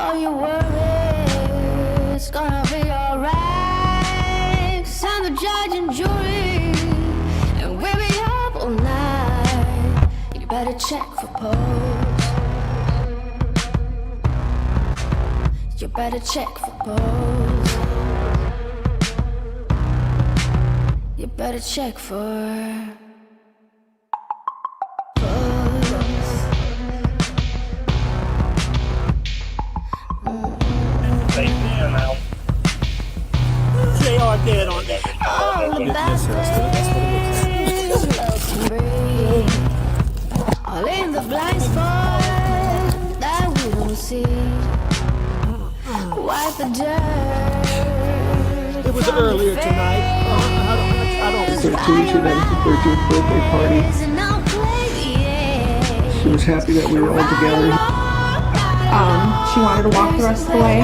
all your worries. It's gonna be alright. I'm the judge and jury, and we'll be up all night. You better check for pose. You better check for pose. You better check for They are dead on that. all the bad things love can bring. All in the blind spot that we don't see. Wipe the dirt. It was earlier tonight. I don't 13, she went to 13th birthday party. She was happy that we were all together. She wanted to walk the rest of the way.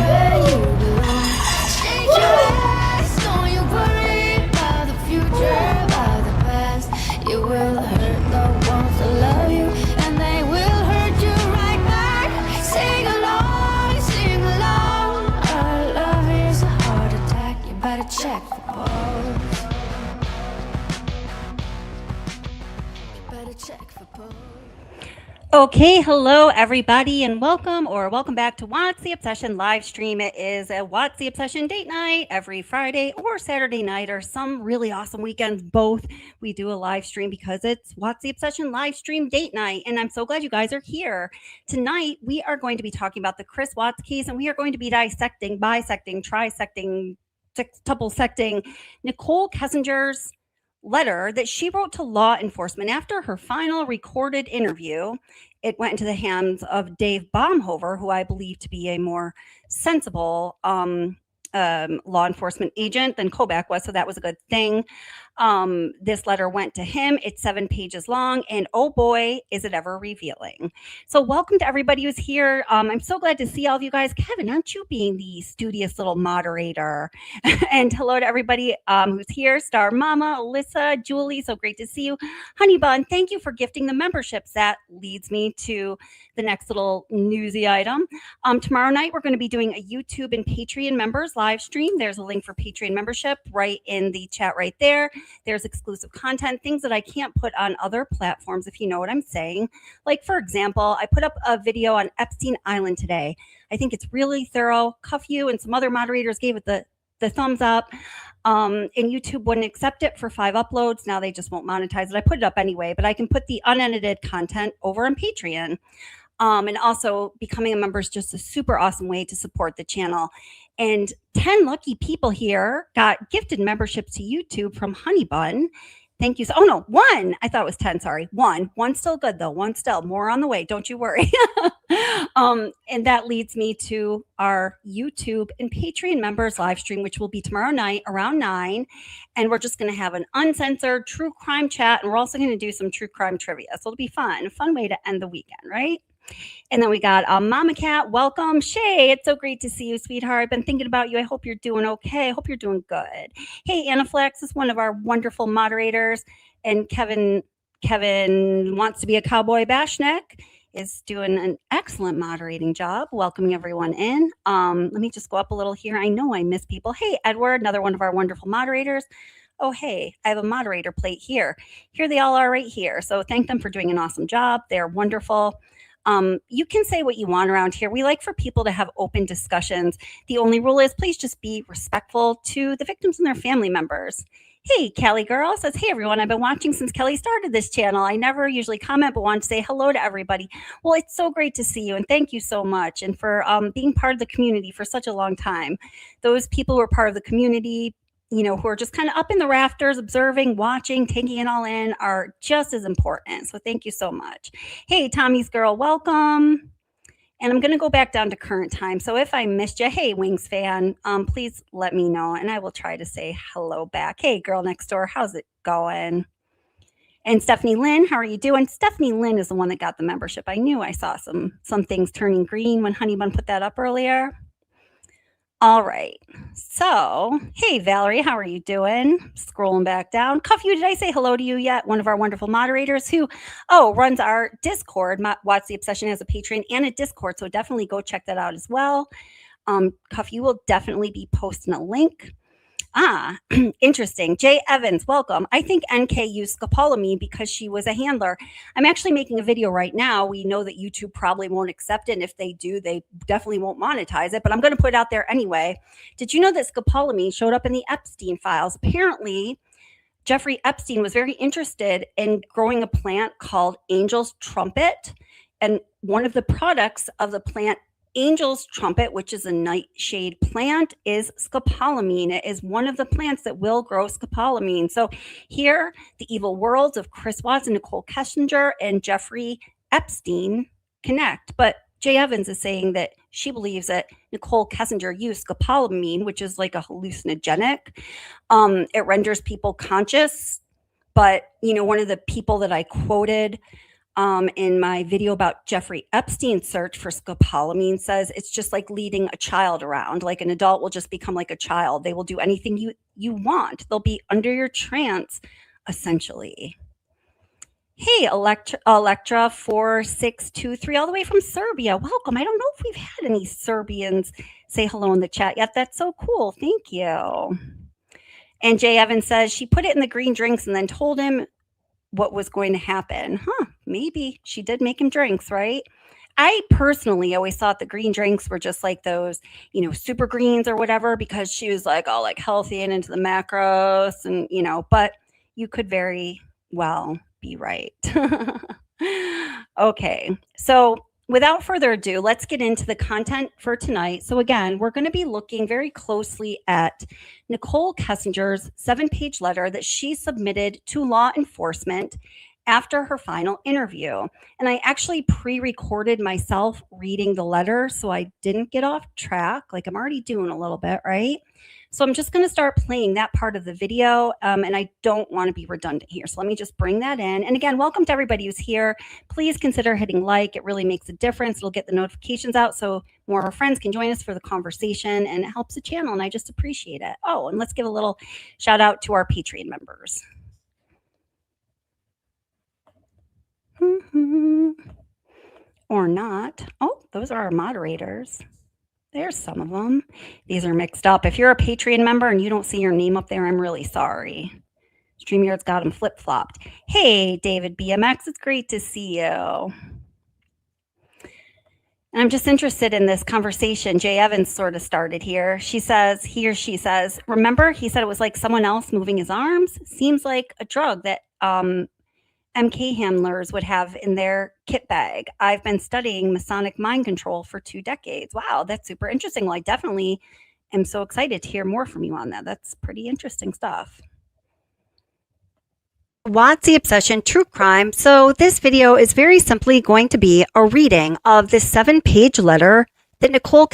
You will hurt the ones that love you, and they will hurt you right back. Sing along, sing along. Our love is a heart attack. You better check for pulse. You better check for pulse. Okay, hello everybody, and welcome back to Watts the Obsession live stream. It is a Watts the Obsession date night every Friday or Saturday night or some really awesome weekends. Both we do a live stream because it's Watts the Obsession live stream date night, and I'm so glad you guys are here. Tonight we are going to be talking about the Chris Watts case, and we are going to be dissecting, bisecting, trisecting, sextuple-secting Nichole Kessinger's letter that she wrote to law enforcement after her final recorded interview. It went into the hands of Dave Baumhover, who I believe to be a more sensible law enforcement agent than Kobach was, so that was a good thing. This letter went to him. It's 7 pages long, and oh boy, is it ever revealing. So welcome to everybody who's here. I'm so glad to see all of you guys. Kevin, aren't you being the studious little moderator? And hello to everybody who's here. Star Mama, Alyssa, Julie, so great to see you. Honey Bun, thank you for gifting the memberships. That leads me to the next little newsy item. Tomorrow night, we're going to be doing a YouTube and Patreon members live stream. There's a link for Patreon membership right in the chat right there. There's exclusive content, things that I can't put on other platforms, if you know what I'm saying. Like, for example, I put up a video on Epstein Island today. I think it's really thorough. Cuff You and some other moderators gave it the thumbs up. And YouTube wouldn't accept it for 5 uploads. Now they just won't monetize it. I put it up anyway, but I can put the unedited content over on Patreon. And also becoming a member is just a super awesome way to support the channel. And 10 lucky people here got gifted memberships to YouTube from Honey Bun. Thank you. So, oh no, 1. I thought it was 10. Sorry. 1. 1's still good though. 1 still. More on the way. Don't you worry. And that leads me to our YouTube and Patreon members live stream, which will be tomorrow night around 9. And we're just going to have an uncensored true crime chat. And we're also going to do some true crime trivia. So it'll be fun. A fun way to end the weekend, right? And then we got Mama Cat. Welcome. Shay, it's so great to see you, sweetheart. I've been thinking about you. I hope you're doing okay. I hope you're doing good. Hey, Anaflex is one of our wonderful moderators. And Kevin wants to be a cowboy bashneck is doing an excellent moderating job, welcoming everyone in. Let me just go up a little here. I know I miss people. Hey, Edward, another one of our wonderful moderators. Oh, hey, I have a moderator plate here. Here they all are right here. So thank them for doing an awesome job. They're wonderful. You can say what you want around here. We like for people to have open discussions. The only rule is please just be respectful to the victims and their family members. Hey, Kelly Girl says, hey, everyone, I've been watching since Kelly started this channel. I never usually comment, but want to say hello to everybody. Well, it's so great to see you, and thank you so much, and for being part of the community for such a long time. Those people who are part of the community, you know, who are just kind of up in the rafters, observing, watching, taking it all in, are just as important. So thank you so much. Hey, Tommy's Girl, welcome. And I'm going to go back down to current time. So if I missed you, hey, Wings fan, please let me know, and I will try to say hello back. Hey, girl next door, how's it going? And Stephanie Lynn, how are you doing? Stephanie Lynn is the one that got the membership. I knew I saw some things turning green when Honey Bun put that up earlier. All right. So, hey, Valerie, how are you doing? Scrolling back down. Cuff, you, did I say hello to you yet? One of our wonderful moderators who, runs our Discord. Watts the Obsession has a Patreon and a Discord, so definitely go check that out as well. Cuff, you will definitely be posting a link. Interesting. Jay Evans, welcome. I think NK used scopolamine because she was a handler. I'm actually making a video right now. We know that YouTube probably won't accept it. And if they do, they definitely won't monetize it, but I'm going to put it out there anyway. Did you know that scopolamine showed up in the Epstein files? Apparently, Jeffrey Epstein was very interested in growing a plant called Angel's Trumpet. And one of the products of the plant Angel's Trumpet, which is a nightshade plant, is scopolamine. It is one of the plants that will grow scopolamine. So here, the evil worlds of Chris Watts and Nicole Kessinger and Jeffrey Epstein connect. But Jay Evans is saying that she believes that Nicole Kessinger used scopolamine, which is like a hallucinogenic. It renders people conscious. But, one of the people that I quoted in my video about Jeffrey Epstein's search for scopolamine says it's just like leading a child around. Like an adult will just become like a child. They will do anything you want. They'll be under your trance, essentially. Hey, Electra 4623, all the way from Serbia. Welcome. I don't know if we've had any Serbians say hello in the chat yet. That's so cool. Thank you. And Jay Evans says she put it in the green drinks and then told him what was going to happen. Maybe she did make him drinks, right? I personally always thought the green drinks were just like those, super greens or whatever, because she was like all like healthy and into the macros and, but you could very well be right. Okay. So without further ado, let's get into the content for tonight. So again, we're going to be looking very closely at Nicole Kessinger's 7-page letter that she submitted to law enforcement after her final interview. And I actually pre-recorded myself reading the letter, so I didn't get off track. Like I'm already doing a little bit, right? So I'm just going to start playing that part of the video, and I don't want to be redundant here. So let me just bring that in. And again, welcome to everybody who's here. Please consider hitting like. It really makes a difference. It'll get the notifications out so more of our friends can join us for the conversation, and it helps the channel, and I just appreciate it. Oh, and let's give a little shout out to our Patreon members. Or not. Oh, those are our moderators. There's some of them. These are mixed up. If you're a Patreon member and you don't see your name up there, I'm really sorry. StreamYard's got them flip-flopped. Hey, David BMX, it's great to see you. And I'm just interested in this conversation. Jay Evans sort of started here. She says, remember, he said it was like someone else moving his arms? Seems like a drug that MK handlers would have in their kit bag. I've been studying Masonic mind control for 2 decades. Wow, that's super interesting. Well, I definitely am so excited to hear more from you on that. That's pretty interesting stuff. Watts the Obsession True Crime. So this video is very simply going to be a reading of this 7-page letter that Nicole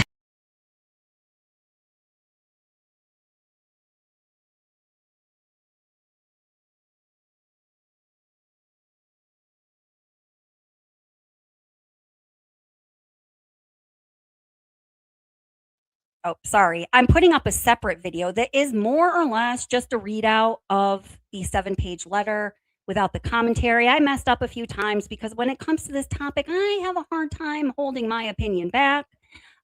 Oh, sorry. I'm putting up a separate video that is more or less just a readout of the 7-page letter without the commentary. I messed up a few times because when it comes to this topic, I have a hard time holding my opinion back.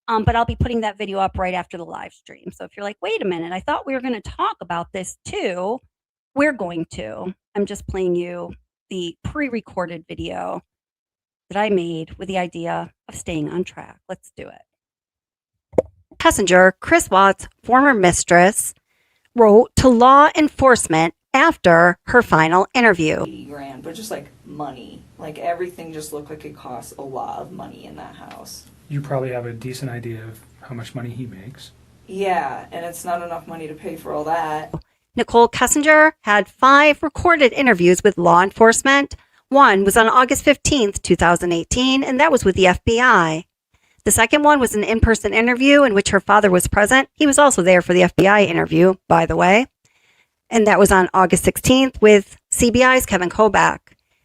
But I'll be putting that video up right after the live stream. So if you're like, wait a minute, I thought we were going to talk about this too, we're going to. I'm just playing you the pre-recorded video that I made with the idea of staying on track. Let's do it. Kessinger, Chris Watts' former mistress, wrote to law enforcement after her final interview. 80 grand, but just like money. Like everything just looked like it cost a lot of money in that house. You probably have a decent idea of how much money he makes. Yeah, and it's not enough money to pay for all that. Nicole Kessinger had 5 recorded interviews with law enforcement. One was on August 15th, 2018, and that was with the FBI. The second one was an in-person interview in which her father was present. He was also there for the FBI interview, by the way. And that was on August 16th with CBI's Kevin Kobach.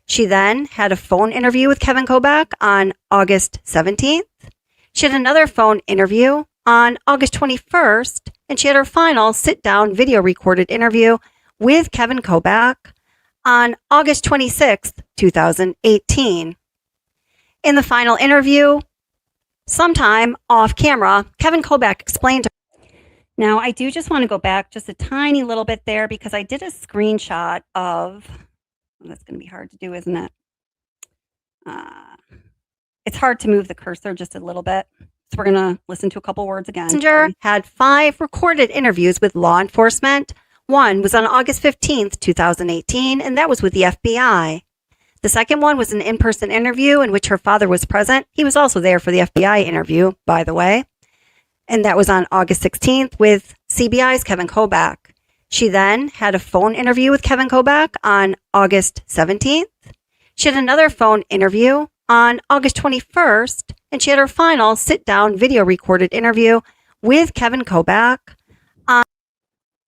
She then had a phone interview with Kevin Kobach on August 17th. She had another phone interview on August 21st, and she had her final sit-down video recorded interview with Kevin Kobach on August 26th, 2018. In the final interview, sometime off camera, Kevin Kobach explained to her. Now, I do just want to go back just a tiny little bit there because I did a screenshot of, well, that's going to be hard to do, isn't it? It's hard to move the cursor just a little bit. So we're going to listen to a couple words again. Kessinger had 5 recorded interviews with law enforcement. One was on August 15th, 2018, and that was with the FBI. The second one was an in-person interview in which her father was present. He was also there for the FBI interview, by the way. And that was on August 16th with CBI's Kevin Kobach. She then had a phone interview with Kevin Kobach on August 17th. She had another phone interview on August 21st, and she had her final sit-down video recorded interview with Kevin Kobach.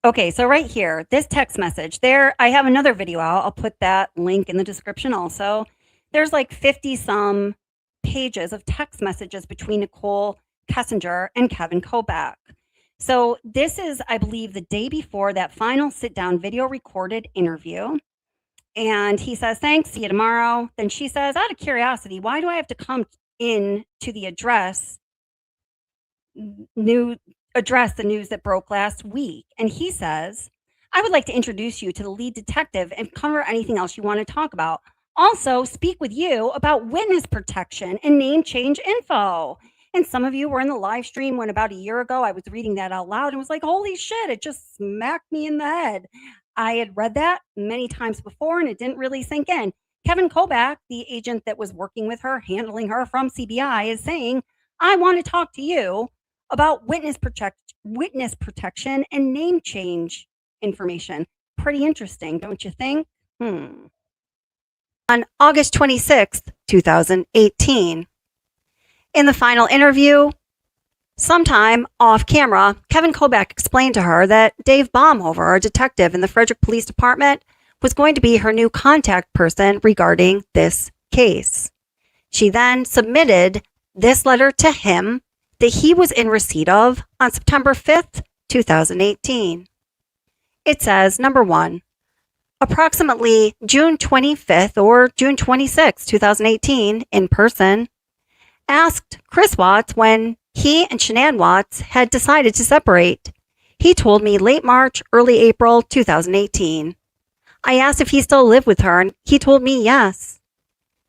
Okay, so right here, this text message there, I have another video out. I'll put that link in the description also. There's like 50 some pages of text messages between Nichole Kessinger and Kevin Kobach. So this is, I believe, the day before that final sit-down video recorded interview. And he says, thanks, see you tomorrow. Then she says, out of curiosity, why do I have to come in to the address, the news that broke last week? And he says, I would like to introduce you to the lead detective and cover anything else you want to talk about. Also, speak with you about witness protection and name change info. And some of you were in the live stream when about a year ago I was reading that out loud and was like, holy shit, it just smacked me in the head. I had read that many times before and it didn't really sink in. Kevin Kobach, the agent that was working with her, handling her from CBI, is saying, I want to talk to you about witness protection and name change information. Pretty interesting, don't you think? On August 26th, 2018. In the final interview, sometime off camera, Kevin Kobach explained to her that Dave Baumhover, a detective in the Frederick Police Department, was going to be her new contact person regarding this case. She then submitted this letter to him that he was in receipt of on September 5th, 2018. It says, number 1, approximately June 25th or June 26th, 2018, in person, asked Chris Watts when he and Shanann Watts had decided to separate. He told me late March, early April 2018. I asked if he still lived with her, and he told me yes.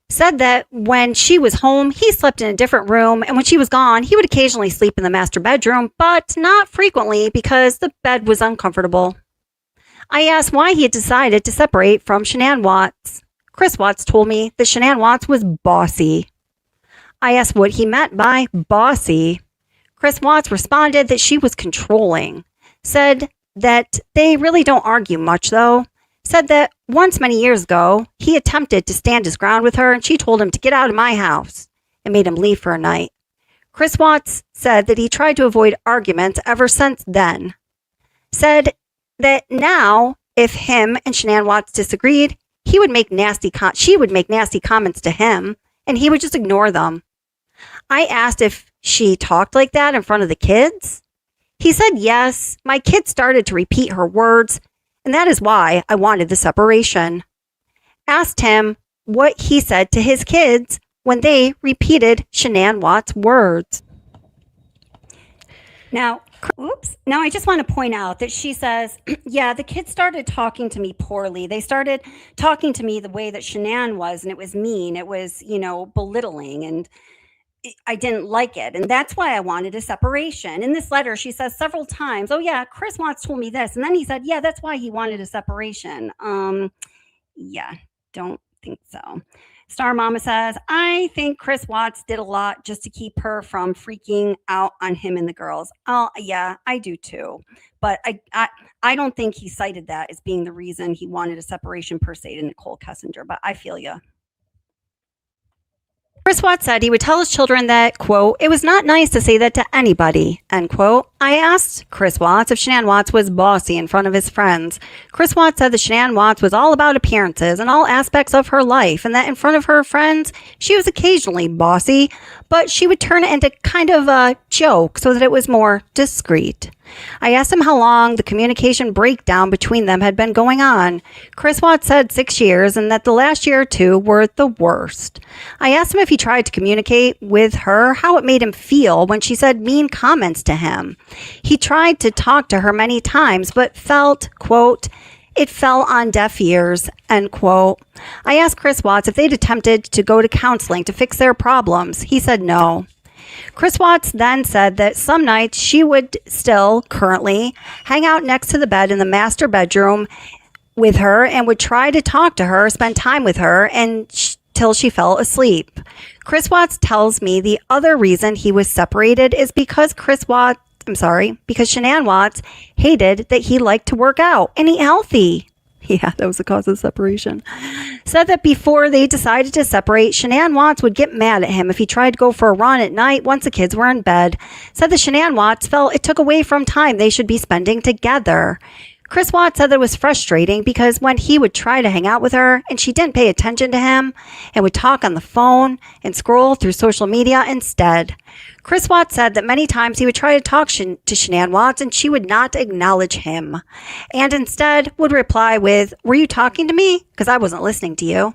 Said that when she was home, he slept in a different room, and when she was gone, he would occasionally sleep in the master bedroom, but not frequently because the bed was uncomfortable. I asked why he had decided to separate from Shanann Watts. Chris Watts told me that Shanann Watts was bossy. I asked what he meant by bossy. Chris Watts responded that she was controlling. Said that they really don't argue much, though. Said that once many years ago, he attempted to stand his ground with her and she told him to get out of my house and made him leave for a night. Chris Watts said that he tried to avoid arguments ever since then. Said that now, if him and Shanann Watts disagreed, she would make nasty comments to him and he would just ignore them. I asked if she talked like that in front of the kids. He said yes, my kids started to repeat her words, and that is why I wanted the separation. Asked him what he said to his kids when they repeated Shanann Watts' words. Now, I just want to point out that she says, yeah, the kids started talking to me poorly. They started talking to me the way that Shanann was, and it was mean. It was, belittling, and I didn't like it. And that's why I wanted a separation. In this letter, she says several times, oh yeah, Chris Watts told me this. And then he said, yeah, that's why he wanted a separation. Yeah, don't think so. Star Mama says, I think Chris Watts did a lot just to keep her from freaking out on him and the girls. Oh yeah, I do too. But I don't think he cited that as being the reason he wanted a separation per se to Nichole Kessinger, but I feel you. Chris Watts said he would tell his children that, quote, it was not nice to say that to anybody, end quote. I asked Chris Watts if Shanann Watts was bossy in front of his friends. Chris Watts said that Shanann Watts was all about appearances and all aspects of her life, and that in front of her friends, she was occasionally bossy, but she would turn it into kind of a joke so that it was more discreet. I asked him how long the communication breakdown between them had been going on. Chris Watts said 6 years, and that the last year or two were the worst. I asked him if he tried to communicate with her how it made him feel when she said mean comments to him. He tried to talk to her many times, but felt, quote, it fell on deaf ears, end quote. I asked Chris Watts if they'd attempted to go to counseling to fix their problems. He said no. Chris Watts then said that some nights she would still, currently, hang out next to the bed in the master bedroom with her and would try to talk to her, spend time with her, till she fell asleep. Chris Watts tells me the other reason he was separated is because Shanann Watts hated that he liked to work out and eat healthy. Yeah, that was the cause of the separation. Said that before they decided to separate, Shanann Watts would get mad at him if he tried to go for a run at night once the kids were in bed. Said that Shanann Watts felt it took away from time they should be spending together. Chris Watts said that it was frustrating because when he would try to hang out with her and she didn't pay attention to him and would talk on the phone and scroll through social media instead. Chris Watts said that many times he would try to talk to Shanann Watts and she would not acknowledge him and instead would reply with, "Were you talking to me? Because I wasn't listening to you."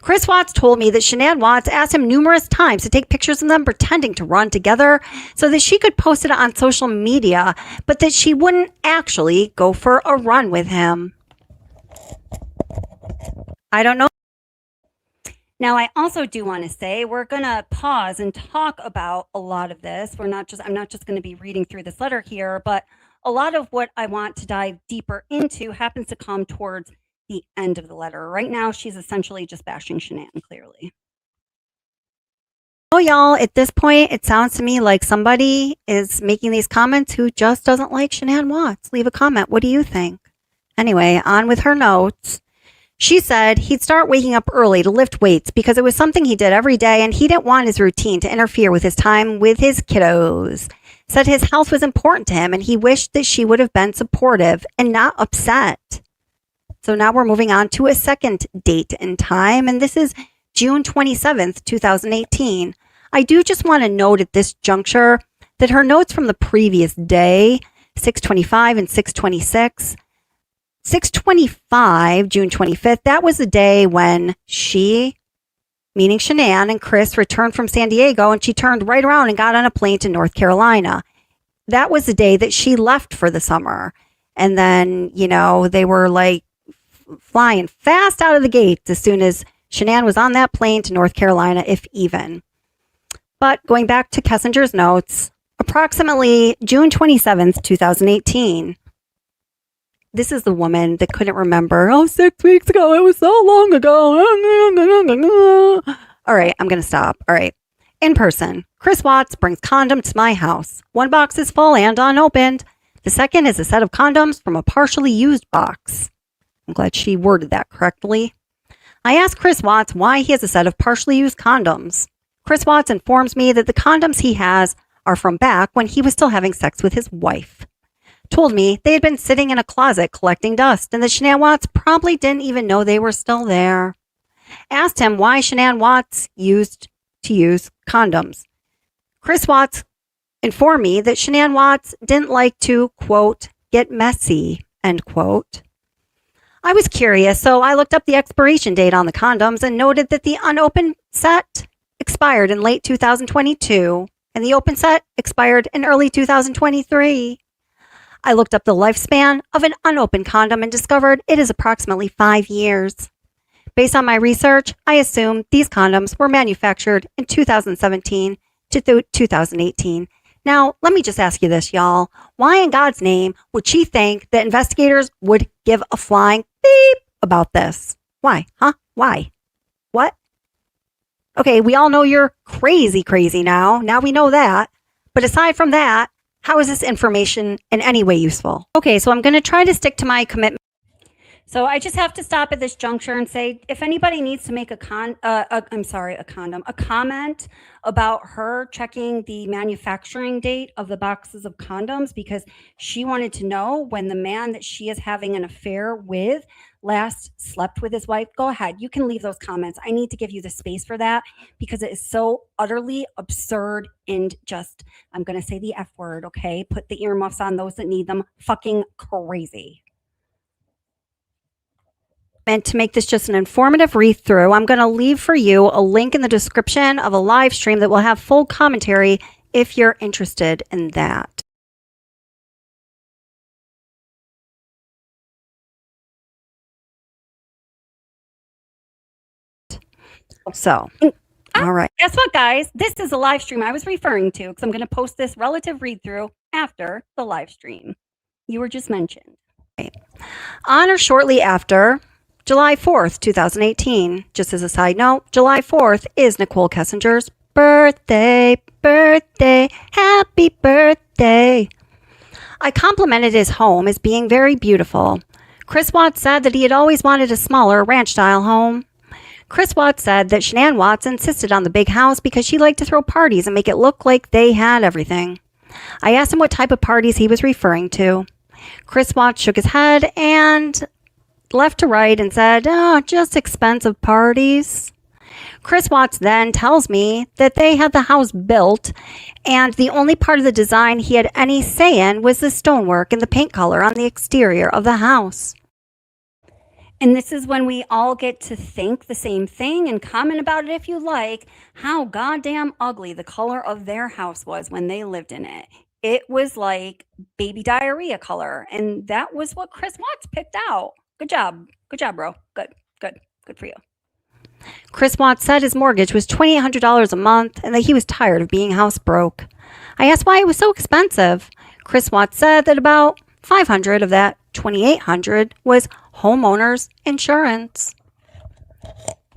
Chris Watts told me that Shanann Watts asked him numerous times to take pictures of them pretending to run together so that she could post it on social media, but that she wouldn't actually go for a run with him. I don't know. Now, I also do want to say we're going to pause and talk about a lot of this. I'm not just going to be reading through this letter here, but a lot of what I want to dive deeper into happens to come towards the end of the letter. Right now, she's essentially just bashing Shanann, clearly. Oh, y'all, at this point, it sounds to me like somebody is making these comments who just doesn't like Shanann Watts. Leave a comment. What do you think? Anyway, on with her notes. She said he'd start waking up early to lift weights because it was something he did every day and he didn't want his routine to interfere with his time with his kiddos. Said his health was important to him and he wished that she would have been supportive and not upset. So now we're moving on to a second date in time, and this is June 27th, 2018. I do just want to note at this juncture that her notes from the previous day, 6:25 and 6:26, 6:25, June 25th, that was the day when she, meaning Shanann, and Chris returned from San Diego, and she turned right around and got on a plane to North Carolina. That was the day that she left for the summer. And then, they were like flying fast out of the gates as soon as Shanann was on that plane to North Carolina, if even. But going back to Kessinger's notes, approximately June 27th, 2018. This is the woman that couldn't remember, 6 weeks ago, it was so long ago. All right, I'm going to stop. All right. In person, Chris Watts brings condoms to my house. One box is full and unopened. The second is a set of condoms from a partially used box. I'm glad she worded that correctly. I asked Chris Watts why he has a set of partially used condoms. Chris Watts informs me that the condoms he has are from back when he was still having sex with his wife. Told me they had been sitting in a closet collecting dust and that Shanann Watts probably didn't even know they were still there. Asked him why Shanann Watts used to use condoms. Chris Watts informed me that Shanann Watts didn't like to, quote, get messy, end quote. I was curious, so I looked up the expiration date on the condoms and noted that the unopened set expired in late 2022 and the open set expired in early 2023. I looked up the lifespan of an unopened condom and discovered it is approximately 5 years. Based on my research, I assume these condoms were manufactured in 2017 to 2018. Now, let me just ask you this, y'all. Why in God's name would she think that investigators would give a flying beep about this? Why? Huh? Why? What? Okay, we all know you're crazy now. Now we know that. But aside from that, how is this information in any way useful? Okay, so I'm going to try to stick to my commitment. So I just have to stop at this juncture and say, if anybody needs to make a comment about her checking the manufacturing date of the boxes of condoms because she wanted to know when the man that she is having an affair with last slept with his wife, go ahead. You can leave those comments. I need to give you the space for that because it is so utterly absurd and just, I'm going to say the F word, okay? Put the earmuffs on those that need them. Fucking crazy. And to make this just an informative read through, I'm going to leave for you a link in the description of a live stream that will have full commentary if you're interested in that. So, all right. Guess what, guys? This is a live stream I was referring to because I'm going to post this relative read through after the live stream you were just mentioned. Right. On or shortly after July 4th, 2018. Just as a side note, July 4th is Nicole Kessinger's birthday. Happy birthday. I complimented his home as being very beautiful. Chris Watts said that he had always wanted a smaller ranch-style home. Chris Watts said that Shanann Watts insisted on the big house because she liked to throw parties and make it look like they had everything. I asked him what type of parties he was referring to. Chris Watts shook his head and left to right and said, "Oh, just expensive parties." Chris Watts then tells me that they had the house built and the only part of the design he had any say in was the stonework and the paint color on the exterior of the house. And this is when we all get to think the same thing and comment about it if you like, how goddamn ugly the color of their house was when they lived in it. It was like baby diarrhea color. And that was what Chris Watts picked out. Good job. Good job, bro. Good for you. Chris Watts said his mortgage was $2,800 a month and that he was tired of being house broke. I asked why it was so expensive. Chris Watts said that about $500 of that $2,800 was homeowners insurance.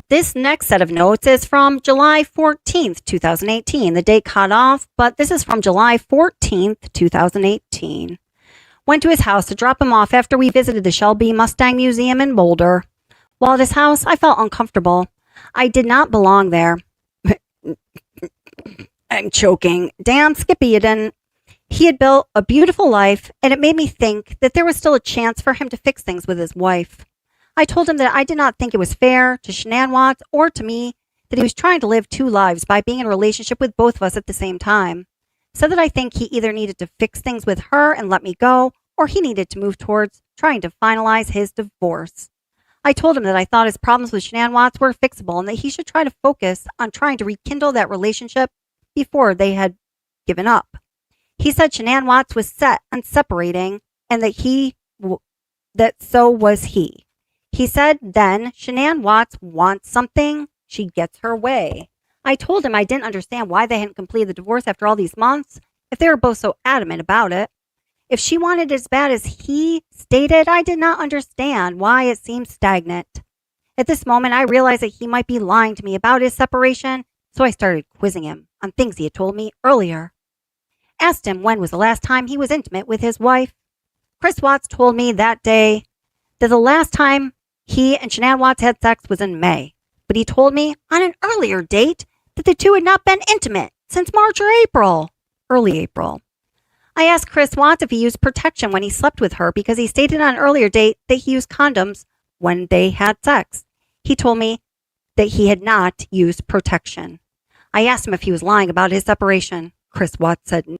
This next set of notes is from July 14th, 2018. The date cut off, but this is from July 14th, 2018. Went to his house to drop him off after we visited the Shelby Mustang Museum in Boulder. While at his house, I felt uncomfortable. I did not belong there. I'm choking. Damn, Skippy, you didn't. He had built a beautiful life, and it made me think that there was still a chance for him to fix things with his wife. I told him that I did not think it was fair to Shanann Watts or to me that he was trying to live two lives by being in a relationship with both of us at the same time. Said that I think he either needed to fix things with her and let me go, or he needed to move towards trying to finalize his divorce. I told him that I thought his problems with Shanann Watts were fixable and that he should try to focus on trying to rekindle that relationship before they had given up. He said Shanann Watts was set on separating and that so was he. He said then Shanann Watts wants something, she gets her way. I told him I didn't understand why they hadn't completed the divorce after all these months, if they were both so adamant about it. If she wanted it as bad as he stated, I did not understand why it seemed stagnant. At this moment, I realized that he might be lying to me about his separation, so I started quizzing him on things he had told me earlier. Asked him when was the last time he was intimate with his wife. Chris Watts told me that day that the last time he and Shanann Watts had sex was in May, but he told me on an earlier date that the two had not been intimate since March or April, early April. I asked Chris Watts if he used protection when he slept with her because he stated on an earlier date that he used condoms when they had sex. He told me that he had not used protection. I asked him if he was lying about his separation. Chris Watts said no.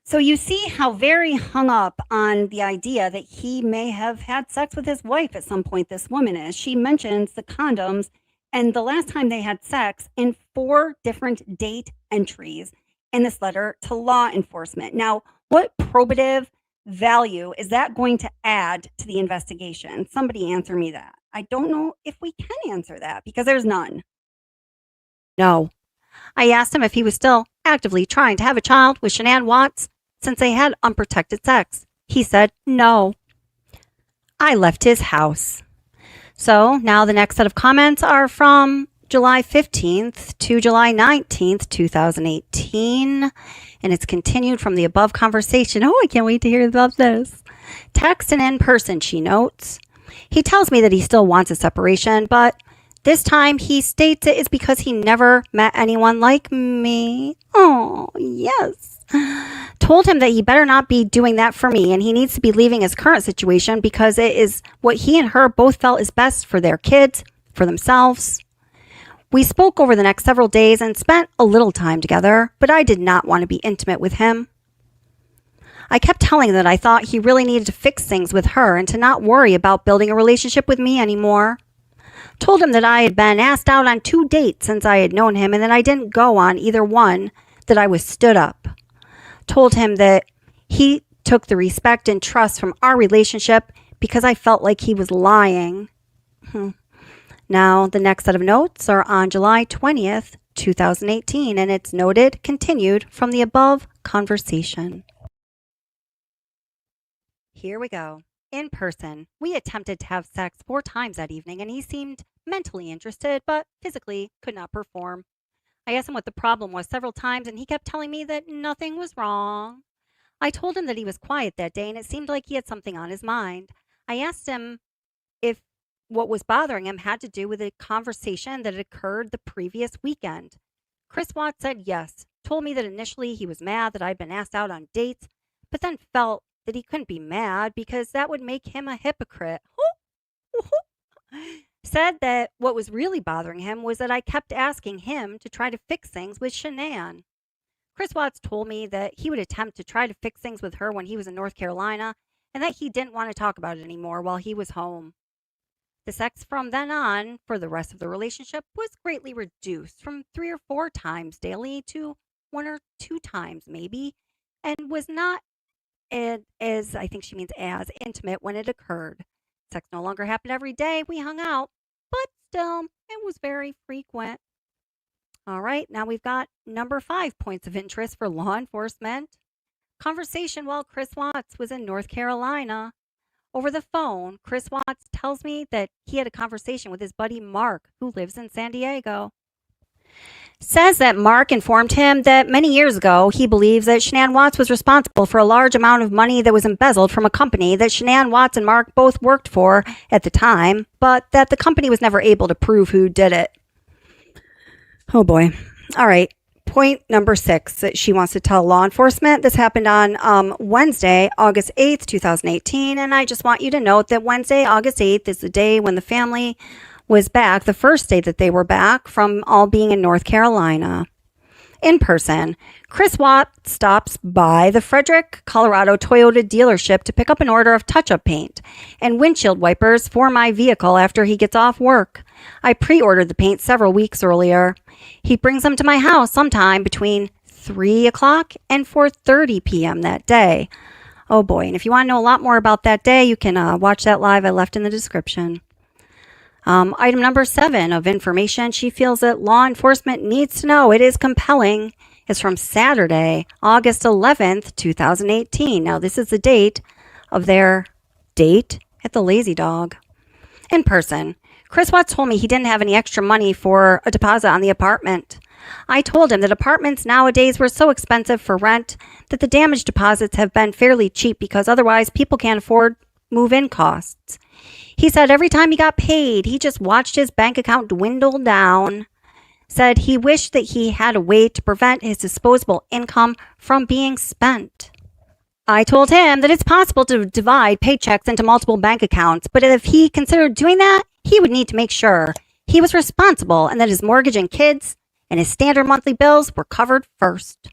So you see how very hung up on the idea that he may have had sex with his wife at some point, this woman is. She mentions the condoms and the last time they had sex in 4 different date entries in this letter to law enforcement. Now, what probative value is that going to add to the investigation? Somebody answer me that. I don't know if we can answer that because there's none. No. I asked him if he was still actively trying to have a child with Shanann Watts since they had unprotected sex. He said no. I left his house. So now the next set of comments are from July 15th to July 19th, 2018. And it's continued from the above conversation. Oh, I can't wait to hear about this. Text and in person, she notes. He tells me that he still wants a separation, but this time he states it is because he never met anyone like me. Oh, yes. Told him that he better not be doing that for me and he needs to be leaving his current situation because it is what he and her both felt is best for their kids, for themselves. We spoke over the next several days and spent a little time together, but I did not want to be intimate with him. I kept telling him that I thought he really needed to fix things with her and to not worry about building a relationship with me anymore. Told him that I had been asked out on 2 dates since I had known him and that I didn't go on either one, that I was stood up. Told him that he took the respect and trust from our relationship because I felt like he was lying. Now, the next set of notes are on July 20th, 2018, and it's noted, continued from the above conversation. Here we go. In person, we attempted to have sex 4 times that evening, and he seemed mentally interested, but physically could not perform. I asked him what the problem was several times, and he kept telling me that nothing was wrong. I told him that he was quiet that day, and it seemed like he had something on his mind. I asked him if what was bothering him had to do with a conversation that had occurred the previous weekend. Chris Watts said yes, told me that initially he was mad that I'd been asked out on dates, but then felt that he couldn't be mad because that would make him a hypocrite. Said that what was really bothering him was that I kept asking him to try to fix things with Shanann. Chris Watts told me that he would attempt to try to fix things with her when he was in North Carolina and that he didn't want to talk about it anymore while he was home. The sex from then on for the rest of the relationship was greatly reduced from 3 or 4 times daily to 1 or 2 times maybe, and was not as, I think she means as, intimate when it occurred. Sex no longer happened every day. We hung out, but still, it was very frequent. All right, now we've got number 5 points of interest for law enforcement. Conversation while Chris Watts was in North Carolina. Over the phone, Chris Watts tells me that he had a conversation with his buddy Mark, who lives in San Diego. Says that Mark informed him that many years ago, he believes that Shanann Watts was responsible for a large amount of money that was embezzled from a company that Shanann Watts and Mark both worked for at the time, but that the company was never able to prove who did it. Oh boy. All right. Point number 6 that she wants to tell law enforcement. This happened on Wednesday, August 8th, 2018. And I just want you to note that Wednesday, August 8th is the day when the family was back, the first day that they were back from all being in North Carolina. In person, Chris Watts stops by the Frederick, Colorado Toyota dealership to pick up an order of touch-up paint and windshield wipers for my vehicle after he gets off work. I pre-ordered the paint several weeks earlier. He brings them to my house sometime between 3 o'clock and 4:30 p.m. that day. Oh boy, and if you want to know a lot more about that day, you can watch that live I left in the description. Item number 7 of information she feels that law enforcement needs to know. It is compelling. It's from Saturday, August 11th, 2018. Now, this is the date of their date at the Lazy Dog. In person, Chris Watts told me he didn't have any extra money for a deposit on the apartment. I told him that apartments nowadays were so expensive for rent that the damage deposits have been fairly cheap because otherwise people can't afford move-in costs. He said every time he got paid, he just watched his bank account dwindle down. Said he wished that he had a way to prevent his disposable income from being spent. I told him that it's possible to divide paychecks into multiple bank accounts, but if he considered doing that, he would need to make sure he was responsible and that his mortgage and kids and his standard monthly bills were covered first.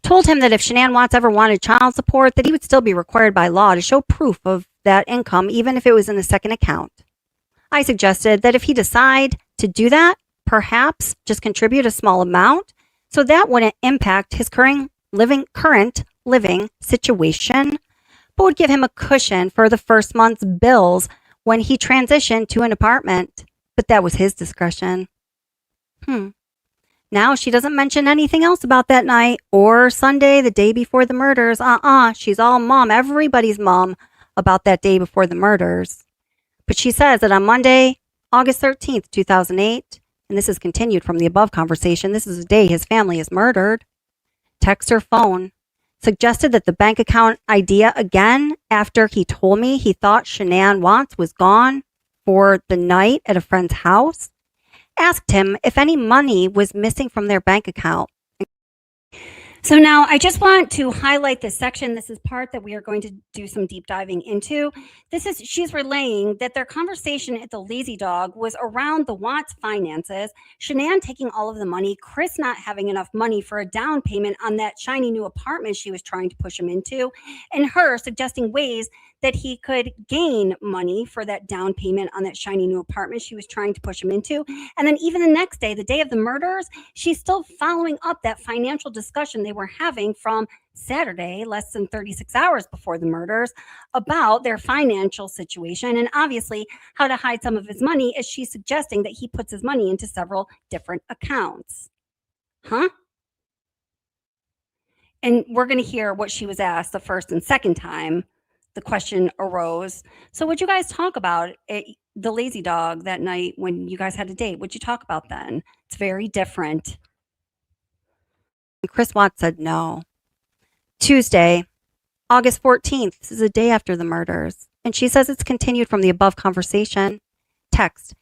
Told him that if Shanann Watts ever wanted child support, that he would still be required by law to show proof of that income, even if it was in a second account. I suggested that if he decide to do that, perhaps just contribute a small amount so that wouldn't impact his current living situation, but would give him a cushion for the first month's bills when he transitioned to an apartment. But that was his discretion. Now she doesn't mention anything else about that night or Sunday, the day before the murders. She's all mom, everybody's mom, about that day before the murders. But she says that on Monday, August 13th, 2008, and this is continued from the above conversation, this is the day his family is murdered. Text her phone suggested that the bank account idea again after he told me he thought Shanann Watts was gone for the night at a friend's house. Asked him if any money was missing from their bank account. So now I just want to highlight this section. This is part that we are going to do some deep diving into. She's relaying that their conversation at the Lazy Dog was around the Watts finances, Shanann taking all of the money, Chris not having enough money for a down payment on that shiny new apartment she was trying to push him into, and her suggesting ways that he could gain money for that down payment on that shiny new apartment she was trying to push him into. And then even the next day, the day of the murders, she's still following up that financial discussion they were having from Saturday, less than 36 hours before the murders, about their financial situation and obviously how to hide some of his money, as she's suggesting that he puts his money into several different accounts. Huh? And we're going to hear what she was asked the first and second time the question arose. So what'd you guys talk about at the Lazy Dog that night when you guys had a date? What'd you talk about then? It's very different. Chris Watts said no. Tuesday, August 14th. This is a day after the murders. And she says it's continued from the above conversation. Text.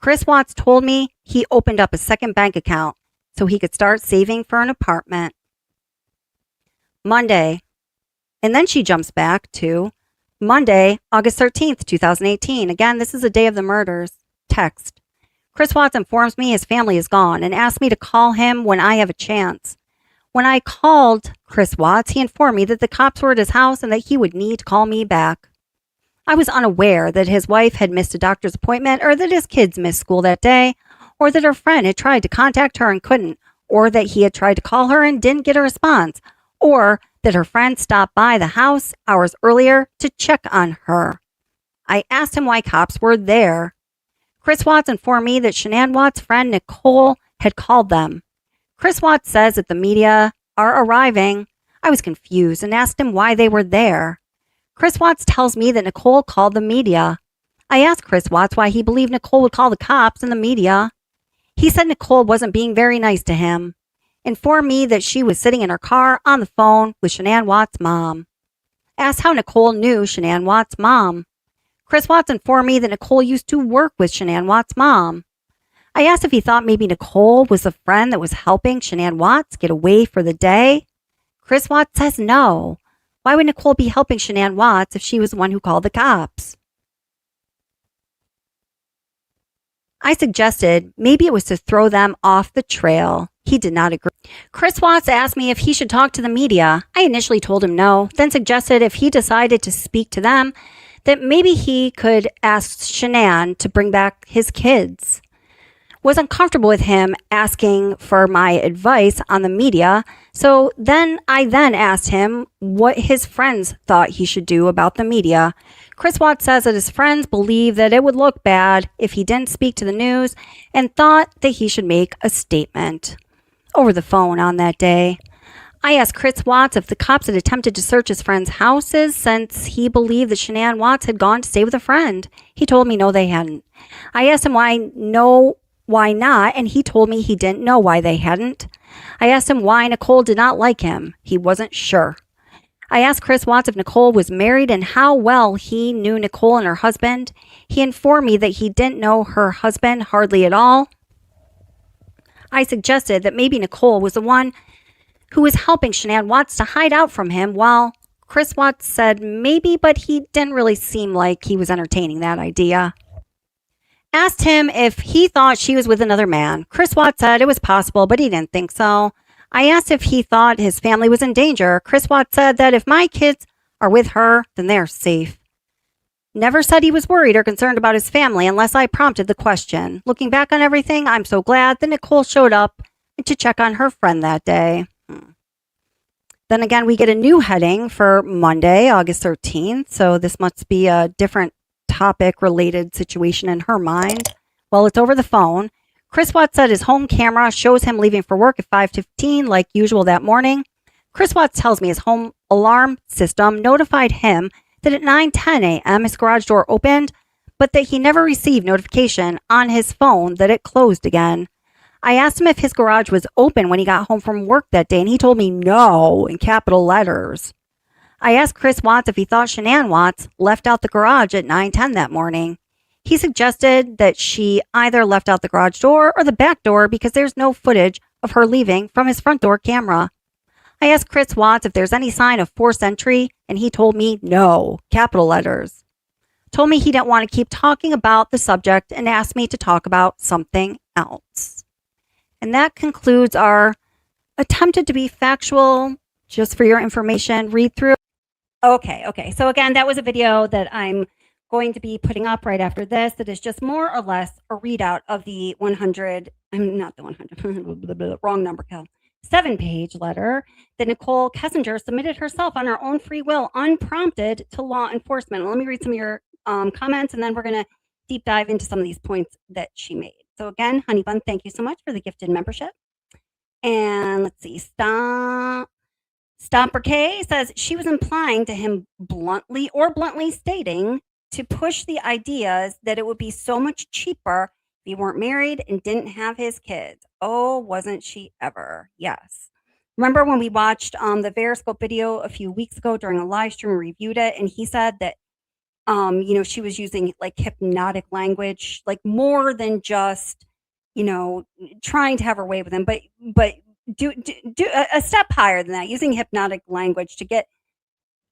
Chris Watts told me he opened up a second bank account so he could start saving for an apartment. Monday. And then she jumps back to Monday, August 13th, 2018. Again, this is the day of the murders. Text. Chris Watts informs me his family is gone and asked me to call him when I have a chance. When I called Chris Watts, he informed me that the cops were at his house and that he would need to call me back. I was unaware that his wife had missed a doctor's appointment, or that his kids missed school that day, or that her friend had tried to contact her and couldn't, or that he had tried to call her and didn't get a response, or that her friend stopped by the house hours earlier to check on her. I asked him why cops were there. Chris Watts informed me that Shanann Watts' friend Nicole had called them. Chris Watts says that the media are arriving. I was confused and asked him why they were there. Chris Watts tells me that Nicole called the media. I asked Chris Watts why he believed Nicole would call the cops and the media. He said Nicole wasn't being very nice to him. Informed me that she was sitting in her car on the phone with Shanann Watts' mom. Asked how Nicole knew Shanann Watts' mom. Chris Watts informed me that Nicole used to work with Shanann Watts' mom. I asked if he thought maybe Nicole was the friend that was helping Shanann Watts get away for the day. Chris Watts says no. Why would Nicole be helping Shanann Watts if she was the one who called the cops? I suggested maybe it was to throw them off the trail. He did not agree. Chris Watts asked me if he should talk to the media. I initially told him no, then suggested if he decided to speak to them, that maybe he could ask Shanann to bring back his kids. Was uncomfortable with him asking for my advice on the media, so I asked him what his friends thought he should do about the media. Chris Watts says that his friends believe that it would look bad if he didn't speak to the news and thought that he should make a statement. Over the phone on that day, I asked Chris Watts if the cops had attempted to search his friends' houses since he believed that Shanann Watts had gone to stay with a friend. He told me no, they hadn't. I asked him why not, and he told me he didn't know why they hadn't. I asked him why Nicole did not like him. He wasn't sure. I asked Chris Watts if Nicole was married and how well he knew Nicole and her husband. He informed me that he didn't know her husband hardly at all. I suggested that maybe Nicole was the one who was helping Shanann Watts to hide out from him, while Chris Watts said maybe, but he didn't really seem like he was entertaining that idea. Asked him if he thought she was with another man. Chris Watts said it was possible, but he didn't think so. I asked if he thought his family was in danger. Chris Watts said that if my kids are with her, then they're safe. Never said he was worried or concerned about his family unless I prompted the question. Looking back on everything, I'm so glad that Nicole showed up to check on her friend that day. Then again, we get a new heading for Monday, August 13th. So this must be a different topic-related situation in her mind. Well, it's over the phone. Chris Watts said his home camera shows him leaving for work at 5:15 like usual that morning. Chris Watts tells me his home alarm system notified him that at 9:10 a.m. his garage door opened, but that he never received notification on his phone that it closed again. I asked him if his garage was open when he got home from work that day, and he told me no in capital letters. I asked Chris Watts if he thought Shanann Watts left out the garage at 9:10 that morning. He suggested that she either left out the garage door or the back door because there's no footage of her leaving from his front door camera. I asked Chris Watts if there's any sign of forced entry, and he told me no, capital letters. Told me he didn't want to keep talking about the subject and asked me to talk about something else. And that concludes our attempted to be factual, just for your information, read through. Okay. So again, that was a video that I'm going to be putting up right after this. That is just more or less a readout of the 7-page letter that Nicole Kessinger submitted herself on her own free will, unprompted, to law enforcement. Let me read some of your comments, and then we're going to deep dive into some of these points that she made. So again, Honey Bun, thank you so much for the gifted membership. And let's see, Stomper K says she was implying to him bluntly stating to push the ideas that it would be so much cheaper if he weren't married and didn't have his kids. Oh, wasn't she ever? Yes. Remember when we watched the Veriscope video a few weeks ago during a live stream and reviewed it, and he said that she was using like hypnotic language, like more than just, trying to have her way with him, but do a step higher than that, using hypnotic language to get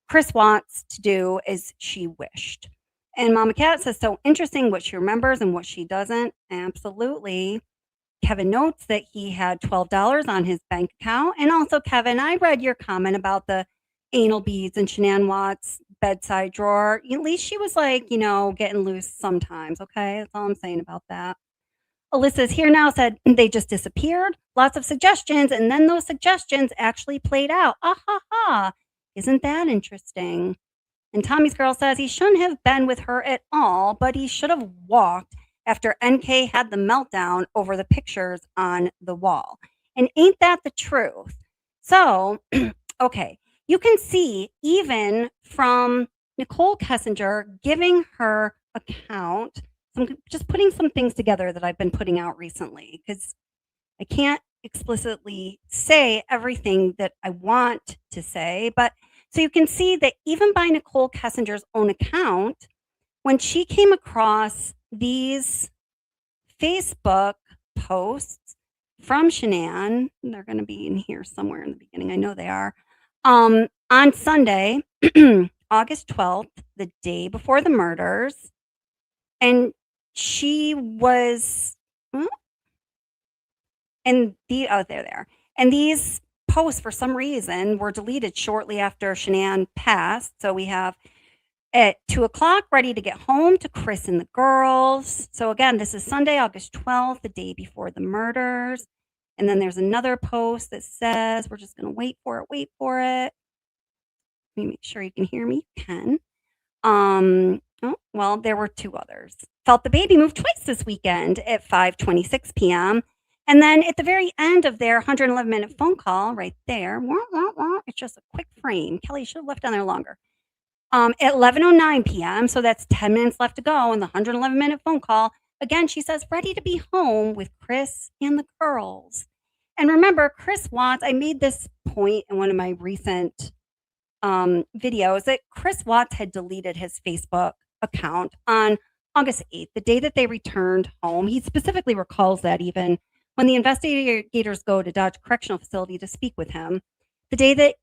Chris Watts to do as she wished. And Mama Cat says, so interesting what she remembers and what she doesn't. Absolutely. Kevin notes that he had $12 on his bank account. And also, Kevin, I read your comment about the anal beads in Shanann Watts' bedside drawer. At least she was like, getting loose sometimes. Okay. That's all I'm saying about that. Alyssa's here now said they just disappeared. Lots of suggestions. And then those suggestions actually played out. Ah, ha, ha. Isn't that interesting? And Tommy's girl says he shouldn't have been with her at all, but he should have walked after NK had the meltdown over the pictures on the wall. And ain't that the truth? So, okay, you can see even from Nicole Kessinger giving her account, I'm just putting some things together that I've been putting out recently because I can't explicitly say everything that I want to say. But so you can see that even by Nicole Kessinger's own account, when she came across these Facebook posts from Shanann, they're going to be in here somewhere in the beginning. I know they are. On Sunday, August 12th, the day before the murders, and she was, and they're there. And these posts, for some reason, were deleted shortly after Shanann passed. So we have at 2:00, ready to get home to Chris and the girls. So again, this is Sunday, August 12th, the day before the murders. And then there's another post that says, we're just going to wait for it. Let me make sure you can hear me. You can. Well, there were two others. Felt the baby move twice this weekend at 5:26 p.m. And then at the very end of their 111-minute phone call right there, it's just a quick frame. Kelly should have left down there longer. At 11:09 p.m., so that's 10 minutes left to go in the 111-minute phone call. Again, she says, ready to be home with Chris and the girls. And remember, Chris Watts, I made this point in one of my recent videos that Chris Watts had deleted his Facebook account on August 8th, the day that they returned home. He specifically recalls that even when the investigators go to Dodge Correctional Facility to speak with him, the day that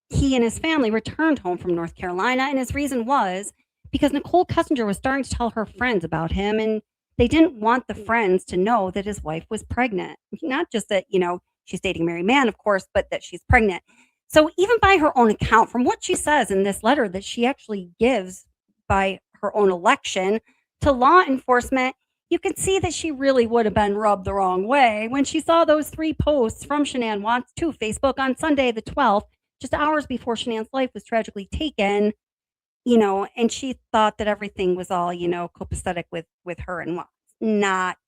he and his family returned home from North Carolina. And his reason was because Nicole Kessinger was starting to tell her friends about him, and they didn't want the friends to know that his wife was pregnant. Not just that, she's dating a married man, of course, but that she's pregnant. So even by her own account, from what she says in this letter that she actually gives by her own election to law enforcement, you can see that she really would have been rubbed the wrong way when she saw those 3 posts from Shanann Watts to Facebook on Sunday the 12th, just hours before Shanann's life was tragically taken, and she thought that everything was all, copacetic with her and Watts. Not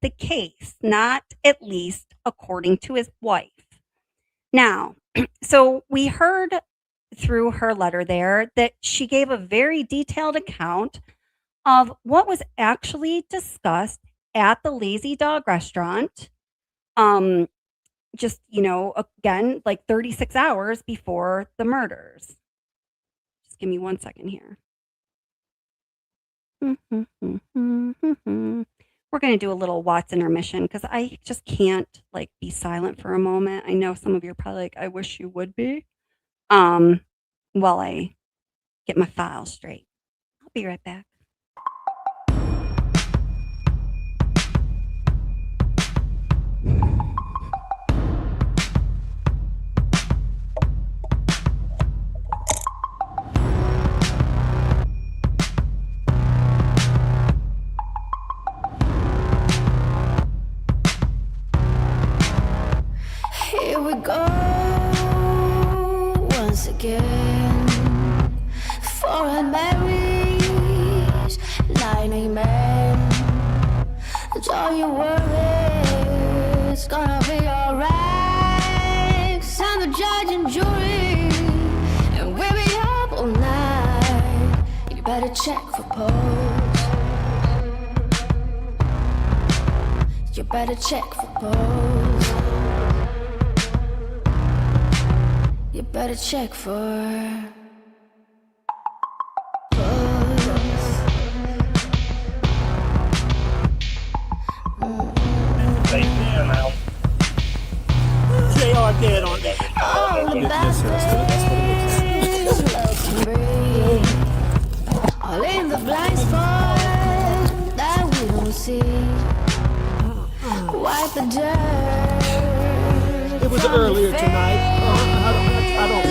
the case, not at least according to his wife. Now, so we heard through her letter there that she gave a very detailed account of what was actually discussed at the Lazy Dog restaurant Just, again, like 36 hours before the murders. Just give me 1 second here. We're going to do a little Watts intermission because I just can't be silent for a moment. I know some of you are probably like, I wish you would be. While I get my files straight. I'll be right back. Here we go once again. Foreign marriage, lying amen. Don't you worry, it's gonna be alright. 'Cause I'm the judge and jury, and we'll be up all night. You better check for pose. You better check for pose. You better check for JR dead on that. all the best things love can bring. All in the blind spot that we don't see. Wipe the dirt. It was earlier tonight. I don't.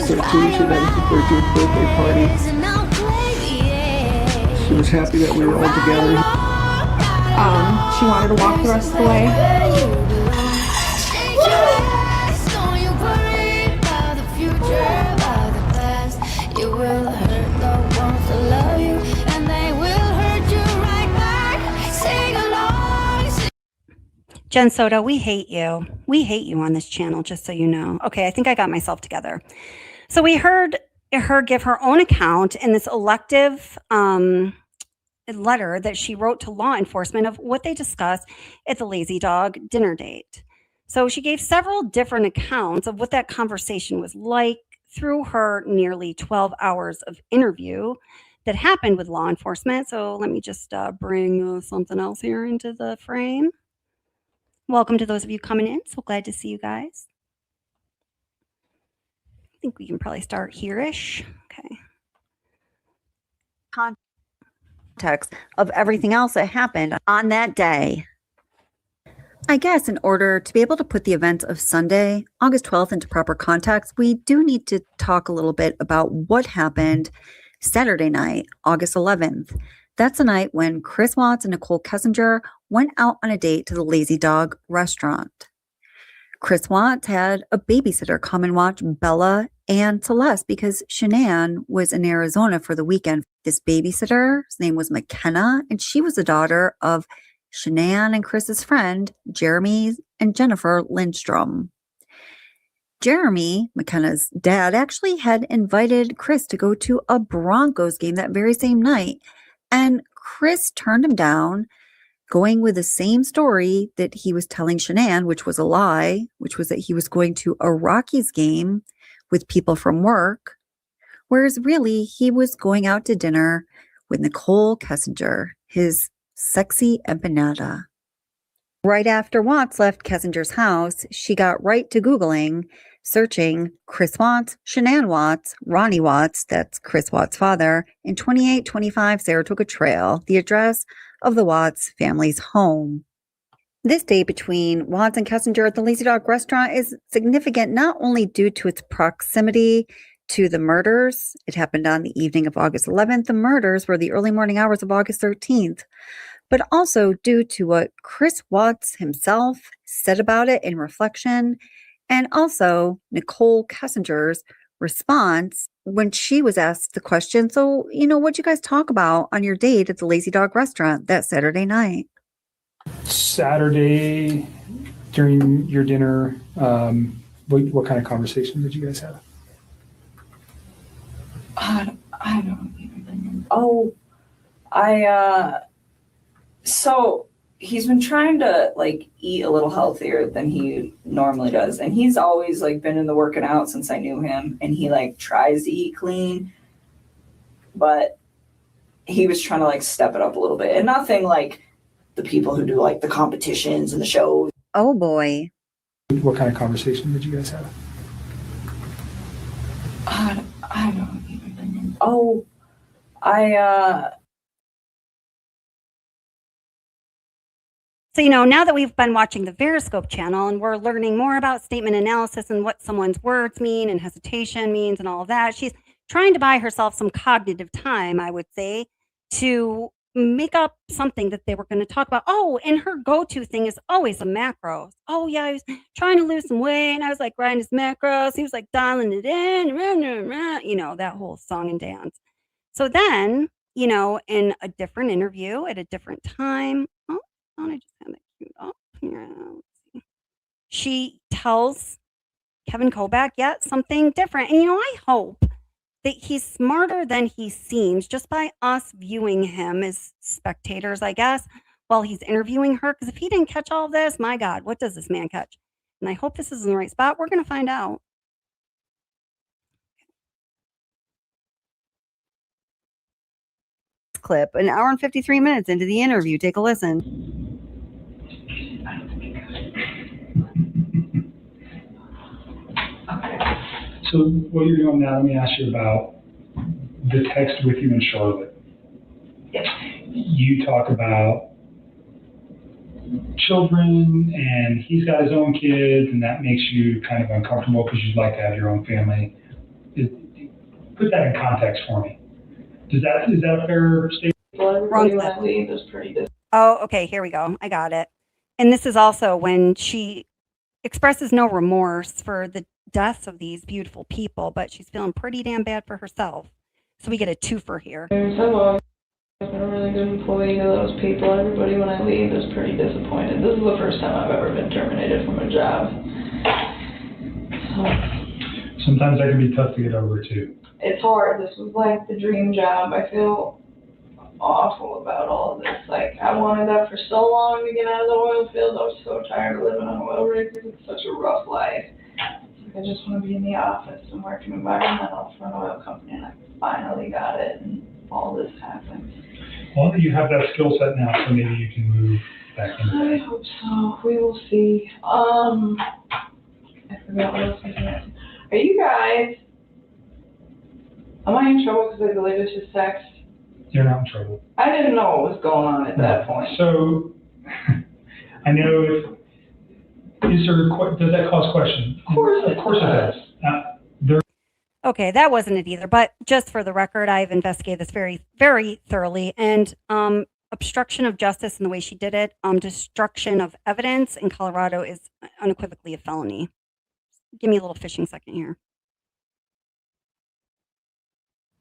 So Cece, that was the 13th birthday party. She was happy that we were all together. She wanted to walk the rest of the way. It will hurt the ones that love you, and they will hurt you right back. Sing along. Jen Soda, we hate you. We hate you on this channel, just so you know. Okay, I think I got myself together. So we heard her give her own account in this elective letter that she wrote to law enforcement of what they discussed at the Lazy Dog dinner date. So she gave several different accounts of what that conversation was like through her nearly 12 hours of interview that happened with law enforcement. So let me just bring something else here into the frame. Welcome to those of you coming in. So glad to see you guys. I think we can probably start here-ish. Okay. Context of everything else that happened on that day. I guess in order to be able to put the events of Sunday, August 12th into proper context, we do need to talk a little bit about what happened Saturday night, August 11th. That's the night when Chris Watts and Nicole Kessinger went out on a date to the Lazy Dog restaurant. Chris Watts had a babysitter come and watch Bella and Celeste because Shanann was in Arizona for the weekend. This babysitter's name was McKenna, and she was the daughter of Shanann and Chris's friend, Jeremy and Jennifer Lindstrom. Jeremy, McKenna's dad, actually had invited Chris to go to a Broncos game that very same night, and Chris turned him down, going with the same story that he was telling Shanann, which was a lie, which was that he was going to a Rockies game with people from work, whereas really he was going out to dinner with Nicole Kessinger, his sexy empanada. Right after Watts left Kessinger's house, she got right to Googling, searching Chris Watts, Shanann Watts, Ronnie Watts, that's Chris Watts' father, and 2825 Saratoga Trail, the address of the Watts family's home. This date between Watts and Kessinger at the Lazy Dog restaurant is significant not only due to its proximity to the murders. It happened on the evening of August 11th. The murders were the early morning hours of August 13th, but also due to what Chris Watts himself said about it in reflection, and also Nicole Kessinger's response when she was asked the question, so, what'd you guys talk about on your date at the Lazy Dog restaurant that Saturday night? Saturday, during your dinner, what kind of conversation did you guys have? I don't even remember. So he's been trying to like eat a little healthier than he normally does, and he's always like been in the working out since I knew him, and he like tries to eat clean, but he was trying to like step it up a little bit, and nothing like the people who do like the competitions and the shows. Oh boy. What kind of conversation did you guys have? I don't even remember. Oh, So, now that we've been watching the Veriscope channel and we're learning more about statement analysis and what someone's words mean and hesitation means and all of that, she's trying to buy herself some cognitive time, I would say, to make up something that they were going to talk about. Oh, and her go-to thing is always the macros. Oh, yeah, I was trying to lose some weight and I was like writing his macros. He was like dialing it in, that whole song and dance. So then, in a different interview at a different time, I just had that queued up here. She tells Kevin Kovac, something different. And, I hope that he's smarter than he seems just by us viewing him as spectators, I guess, while he's interviewing her. Because if he didn't catch all of this, my God, what does this man catch? And I hope this is in the right spot. We're going to find out. Clip, an hour and 53 minutes into the interview. Take a listen. So what you're doing now, let me ask you about the text with you in Charlotte. Yes. You talk about children and he's got his own kids and that makes you kind of uncomfortable because you'd like to have your own family. Put that in context for me. Is that a fair statement? Wrong clip. Oh, okay, here we go. I got it. And this is also when she expresses no remorse for the deaths of these beautiful people, but she's feeling pretty damn bad for herself. So we get a twofer here. I've been a really good employee to those people. Everybody when I leave is pretty disappointed. This is the first time I've ever been terminated from a job. So, sometimes that can be tough to get over too. It's hard. This was like the dream job. I feel awful about all of this. Like, I wanted that for so long to get out of the oil field. I was so tired of living on oil rigs. It's such a rough life. I just want to be in the office and work in environmental for an oil company, and I finally got it, and all this happened. Well, you have that skill set now, so maybe you can move back into I that. hope so. We will see. I forgot what else I was going to ask. Are you guys, am I in trouble because I deleted his text? You're not in trouble. I didn't know what was going on at that point. So, I know does that cause questions? Of course it does. Okay, that wasn't it either. But just for the record, I've investigated this very, very thoroughly. And obstruction of justice in the way she did it, destruction of evidence in Colorado is unequivocally a felony. Give me a little fishing second here.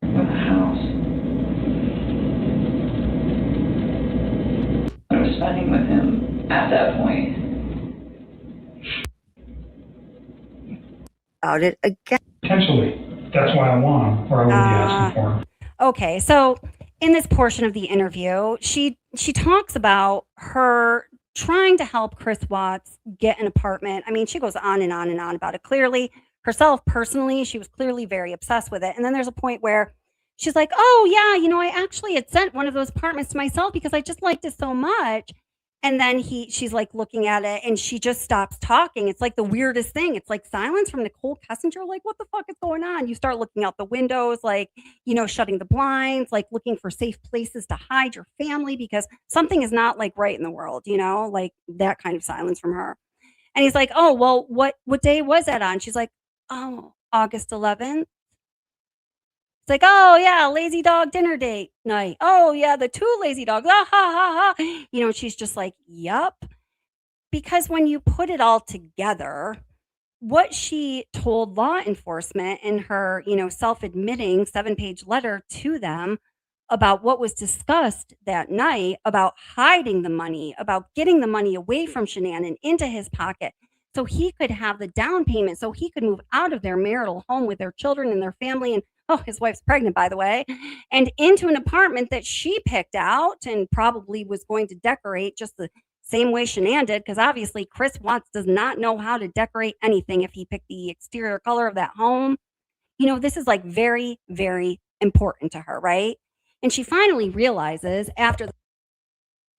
In the house. I was spending with him at that point. About it again. Potentially. That's why I want him, or I wouldn't be asking for him. Okay, so in this portion of the interview, she talks about her trying to help Chris Watts get an apartment. I mean, she goes on and on and on about it. Clearly, herself personally, she was clearly very obsessed with it. And then there's a point where she's like, oh, yeah, I actually had sent one of those apartments to myself because I just liked it so much. And then she's like looking at it and she just stops talking. It's like the weirdest thing. It's like silence from Nicole Kessinger. Like, what the fuck is going on? You start looking out the windows, like, shutting the blinds, like looking for safe places to hide your family because something is not like right in the world, like that kind of silence from her. And he's like, oh, well, what day was that on? She's like, oh, August 11th. It's like, oh, yeah, lazy dog dinner date night. Oh, yeah, the two lazy dogs. Ah, ha, ha, ha. She's just like, yup. Because when you put it all together, what she told law enforcement in her, self-admitting 7-page letter to them about what was discussed that night, about hiding the money, about getting the money away from Shanann and into his pocket so he could have the down payment, so he could move out of their marital home with their children and their family and his wife's pregnant, by the way, and into an apartment that she picked out and probably was going to decorate just the same way Shanann did, because obviously Chris Watts does not know how to decorate anything if he picked the exterior color of that home. This is like very, very important to her, right? And she finally realizes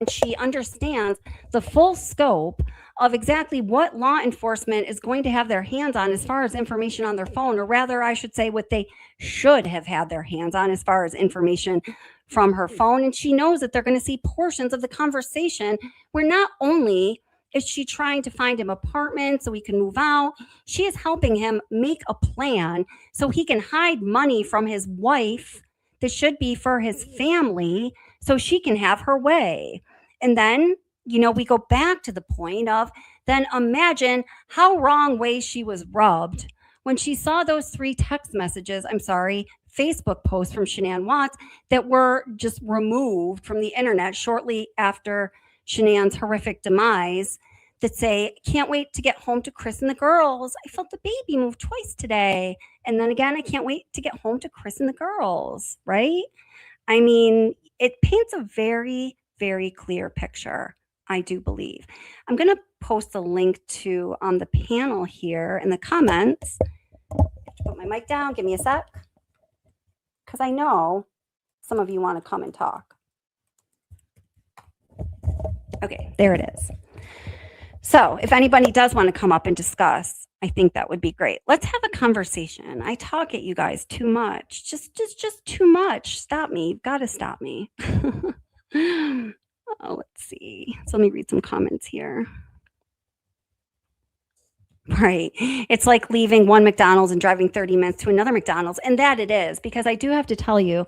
she understands the full scope of exactly what law enforcement is going to have their hands on as far as information on their phone, or rather, I should say, what they should have had their hands on as far as information from her phone. And she knows that they're going to see portions of the conversation where not only is she trying to find him apartment so he can move out, she is helping him make a plan so he can hide money from his wife that should be for his family so she can have her way. And then, we go back to the point of, then imagine how wrong way she was rubbed when she saw those 3 Facebook posts from Shanann Watts that were just removed from the internet shortly after Shanann's horrific demise, that say, can't wait to get home to Chris and the girls. I felt the baby move twice today. And then again, I can't wait to get home to Chris and the girls, right? I mean, it paints a very, very clear picture, I do believe. I'm going to post a link to the panel here in the comments. Put my mic down. Give me a sec. Because I know some of you want to come and talk. Okay, there it is. So if anybody does want to come up and discuss, I think that would be great. Let's have a conversation. I talk at you guys too much. Just too much. Stop me. You've got to stop me. Oh, let's see. So let me read some comments here. Right. It's like leaving one McDonald's and driving 30 minutes to another McDonald's. And that it is, because I do have to tell you,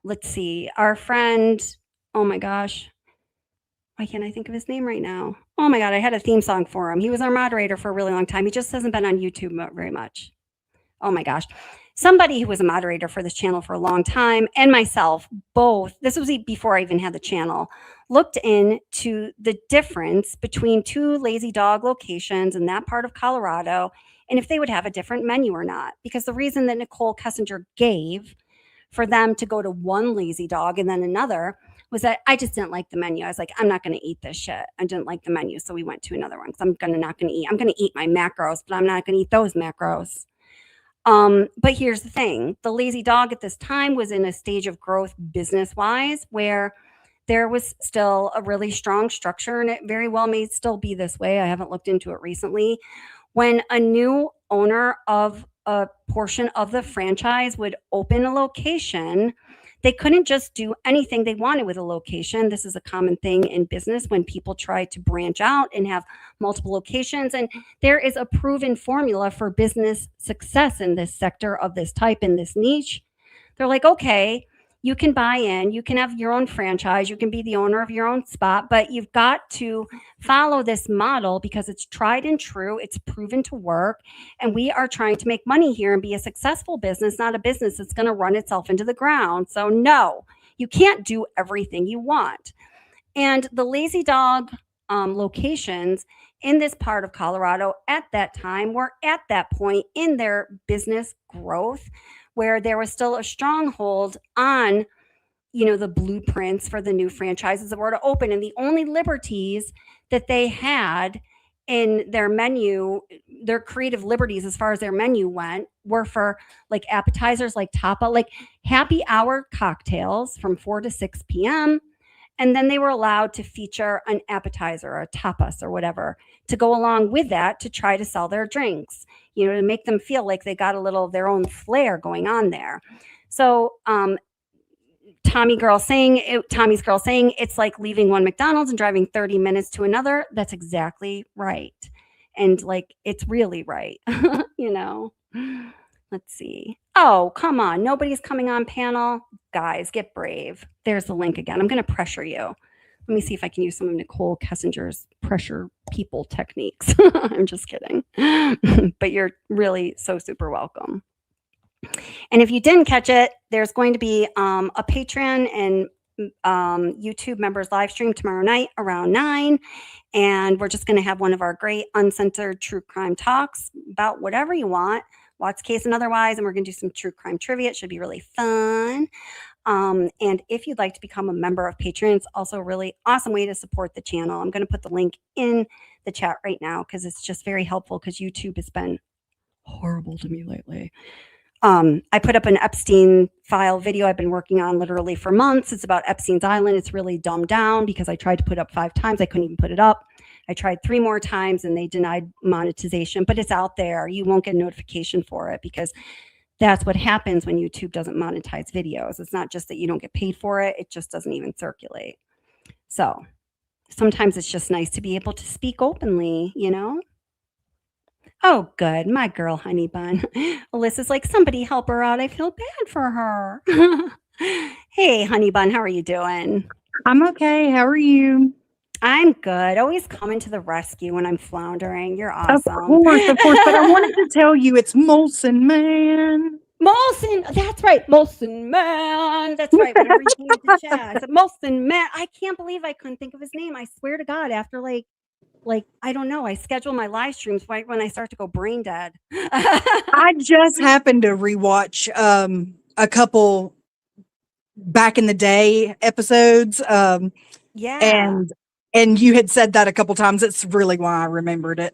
let's see, our friend, oh my gosh, why can't I think of his name right now? Oh my God, I had a theme song for him. He was our moderator for a really long time. He just hasn't been on YouTube very much. Oh my gosh. Somebody who was a moderator for this channel for a long time, and myself, both, this was before I even had the channel, looked into the difference between 2 Lazy Dog locations in that part of Colorado, and if they would have a different menu or not. Because the reason that Nichole Kessinger gave for them to go to one Lazy Dog and then another was that I just didn't like the menu. I was like, I'm not going to eat this shit. I didn't like the menu. So we went to another one because I'm not going to eat. I'm going to eat my macros, but I'm not going to eat those macros. But here's the thing. The Lazy Dog at this time was in a stage of growth business-wise where there was still a really strong structure, and it very well may still be this way. I haven't looked into it recently. When a new owner of a portion of the franchise would open a location, they couldn't just do anything they wanted with a location. This is a common thing in business when people try to branch out and have multiple locations. And there is a proven formula for business success in this sector of this type, in this niche. They're like, okay, you can buy in, you can have your own franchise, you can be the owner of your own spot, but you've got to follow this model because it's tried and true, it's proven to work, and we are trying to make money here and be a successful business, not a business that's going to run itself into the ground. So no, you can't do everything you want. And the Lazy Dog locations in this part of Colorado at that time were at that point in their business growth where there was still a stronghold on, the blueprints for the new franchises that were to open. And the only liberties that they had in their menu, their creative liberties as far as their menu went, were for like appetizers, like tapa, like happy hour cocktails from 4 to 6 p.m. And then they were allowed to feature an appetizer or a tapas or whatever to go along with that to try to sell their drinks, to make them feel like they got a little of their own flair going on there. So Tommy's girl saying it's like leaving one McDonald's and driving 30 minutes to another. That's exactly right. And like, it's really right, Let's see. Oh, come on. Nobody's coming on panel. Guys, get brave. There's the link again. I'm going to pressure you. Let me see if I can use some of Nichole Kessinger's pressure people techniques. I'm just kidding. But you're really so super welcome. And if you didn't catch it, there's going to be a Patreon and YouTube members live stream tomorrow night around 9. And we're just going to have one of our great uncensored true crime talks about whatever you want. Watts case and otherwise, and we're going to do some true crime trivia. It should be really fun. And if you'd like to become a member of Patreon, it's also a really awesome way to support the channel. I'm going to put the link in the chat right now because it's just very helpful because YouTube has been horrible to me lately. I put up an Epstein file video I've been working on literally for months. It's about Epstein's Island. It's really dumbed down because I tried to put it up 5 times. I couldn't even put it up. I tried 3 more times and they denied monetization, but it's out there. You won't get a notification for it because that's what happens when YouTube doesn't monetize videos. It's not just that you don't get paid for it. It just doesn't even circulate. So sometimes it's just nice to be able to speak openly, you know? Oh, good. My girl, Honey Bun. Alyssa's like, somebody help her out. I feel bad for her. Hey, Honey Bun, how are you doing? I'm okay. How are you? I'm good. Always coming to the rescue when I'm floundering. You're awesome. Of course. But I wanted to tell you it's Molson Man. Molson, that's right. Molson Man. That's right. Whenever you came to chat, I said, Molson Man. I can't believe I couldn't think of his name. I swear to God, after like I don't know. I schedule my live streams right when I start to go brain dead. I just happened to rewatch a couple back in the day episodes. Yeah. And you had said that a couple times. It's really why I remembered it.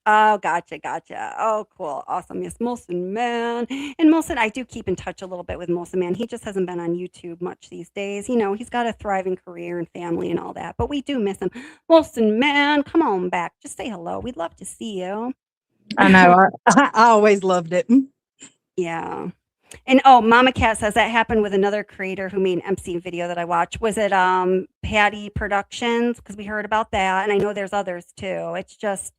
Oh, gotcha. Oh, cool. Awesome. Yes, Molson Man. And Molson, I do keep in touch a little bit with Molson Man. He just hasn't been on YouTube much these days. You know, he's got a thriving career and family and all that, but we do miss him. Molson Man, come on back. Just say hello. We'd love to see you. I know. I always loved it. Yeah. And oh, Mama Cat says that happened with another creator who made an MC video that I watched. Was it Patty Productions? Because we heard about that. And I know there's others too. It's just,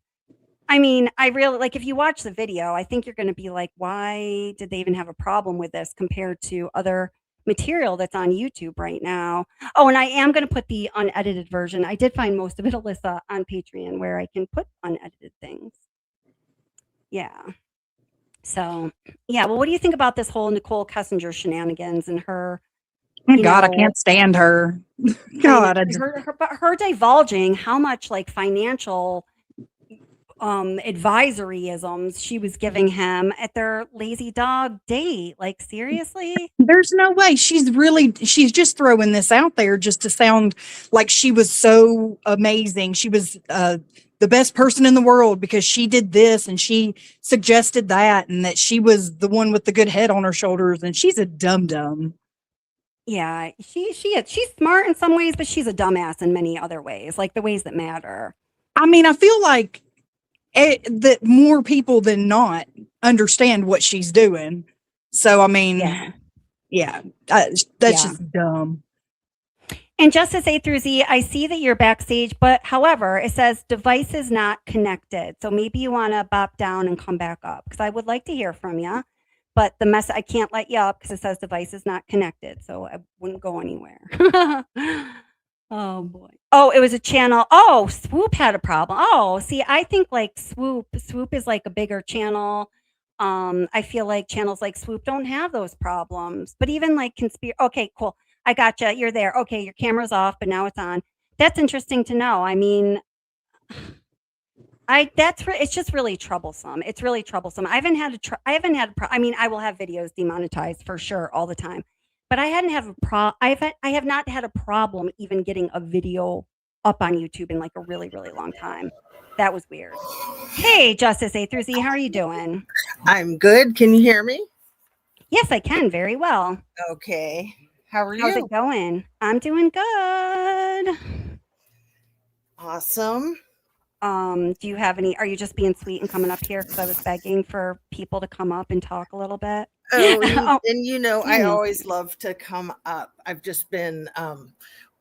I mean, I really like if you watch the video, I think you're going to be like, why did they even have a problem with this compared to other material that's on YouTube right now? Oh, and I am going to put the unedited version. I did find most of it, Alyssa, on Patreon where I can put unedited things. Yeah. So, yeah. Well, what do you think about this whole Nicole Kessinger shenanigans and her? Oh, God, I can't stand her. God, her divulging how much like financial advisoryisms she was giving him at their lazy dog date. Like, seriously? There's no way. She's just throwing this out there just to sound like she was so amazing. She was the best person in the world because she did this and she suggested that and that she was the one with the good head on her shoulders, and she's a dum-dum. Yeah, she is. She's smart in some ways, but she's a dumbass in many other ways, like the ways that matter. I mean, I feel like that more people than not understand what she's doing. So, I mean, that's just dumb. And Justice A through Z, I see that you're backstage, but however, it says device is not connected. So maybe you want to bop down and come back up because I would like to hear from you. But the message, I can't let you up because it says device is not connected. So I wouldn't go anywhere. Oh, boy. Oh, it was a channel. Oh, Swoop had a problem. Oh, see, I think like Swoop is like a bigger channel. I feel like channels like Swoop don't have those problems. But even like okay, cool. I gotcha. You're there. Okay, your camera's off, but now it's on. That's interesting to know. I mean, it's just really troublesome. It's really troublesome. I haven't had I mean, I will have videos demonetized for sure all the time. But I have not had a problem even getting a video up on YouTube in like a really, really long time. That was weird. Hey, Justice A through Z, how are you doing? I'm good. Can you hear me? Yes, I can very well. Okay. How are you? How's it going? I'm doing good. Awesome. Do you have are you just being sweet and coming up here because I was begging for people to come up and talk a little bit? Oh, and you know, I always love to come up. I've just been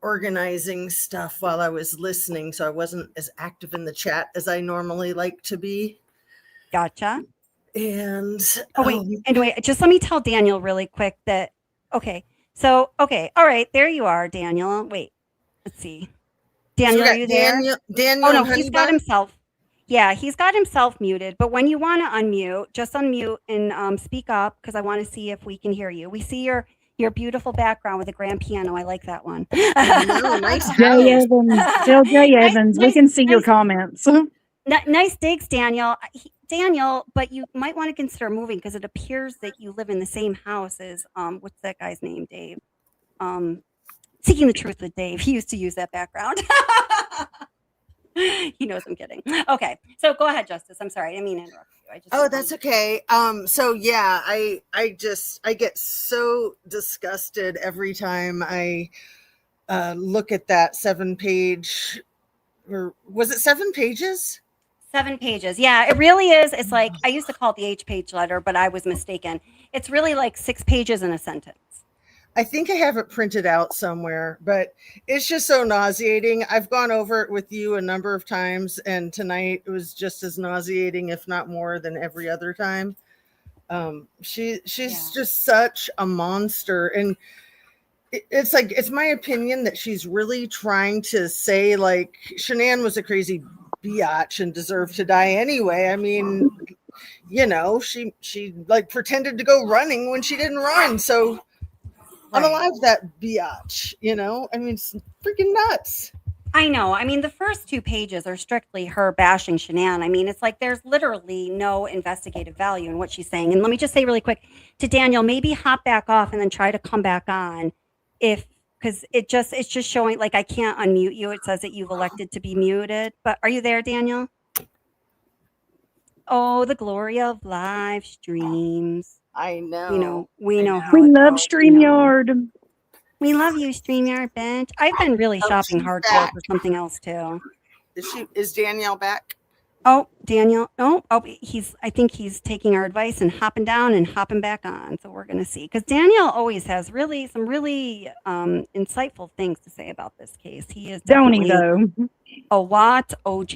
organizing stuff while I was listening, so I wasn't as active in the chat as I normally like to be. Gotcha. And wait, just let me tell Daniel really quick that all right, there you are, Daniel. Wait, let's see. Daniel, are you there? Daniel, oh no, he's got himself. Yeah, he's got himself muted. But when you want to unmute, just unmute and speak up because I want to see if we can hear you. We see your beautiful background with a grand piano. I like that one. Nice. Jay Evans. We can see your comments. Nice digs, Daniel. Daniel, but you might want to consider moving because it appears that you live in the same house as what's that guy's name, Dave? Seeking the Truth with Dave. He used to use that background. He knows I'm kidding. Okay, so go ahead, Justice. I'm sorry, I didn't mean to interrupt you. Oh, that's okay. So yeah, I get so disgusted every time I look at that 7-page, or was it 7 pages? 7 pages. Yeah, it really is. It's like, I used to call it the H-page letter, but I was mistaken. It's really like 6 pages in a sentence. I think I have it printed out somewhere, but it's just so nauseating. I've gone over it with you a number of times, and tonight it was just as nauseating, if not more, than every other time. She's just such a monster, and it's like, it's my opinion that she's really trying to say, like, Shanann was a crazy biatch and deserved to die anyway. I mean, you know, she like pretended to go running when she didn't run, so I'm alive, that biatch, you know? I mean, it's freaking nuts. I know. I mean, the first 2 pages are strictly her bashing Shanann. I mean, it's like there's literally no investigative value in what she's saying. And let me just say really quick to Daniel, maybe hop back off and then try to come back on because it's just showing, like, I can't unmute you. It says that you've elected to be muted. But are you there, Daniel? Oh, the glory of live streams. I know. You know, we know how We it love goes, StreamYard. We love you, StreamYard bench. I've been really shopping hardcore back. for something else too. Is Danielle back? Oh, Daniel. Oh, I think he's taking our advice and hopping down and hopping back on. So we're gonna see. Because Daniel always has some really insightful things to say about this case. He is Don't he definitely though? a Watt OG.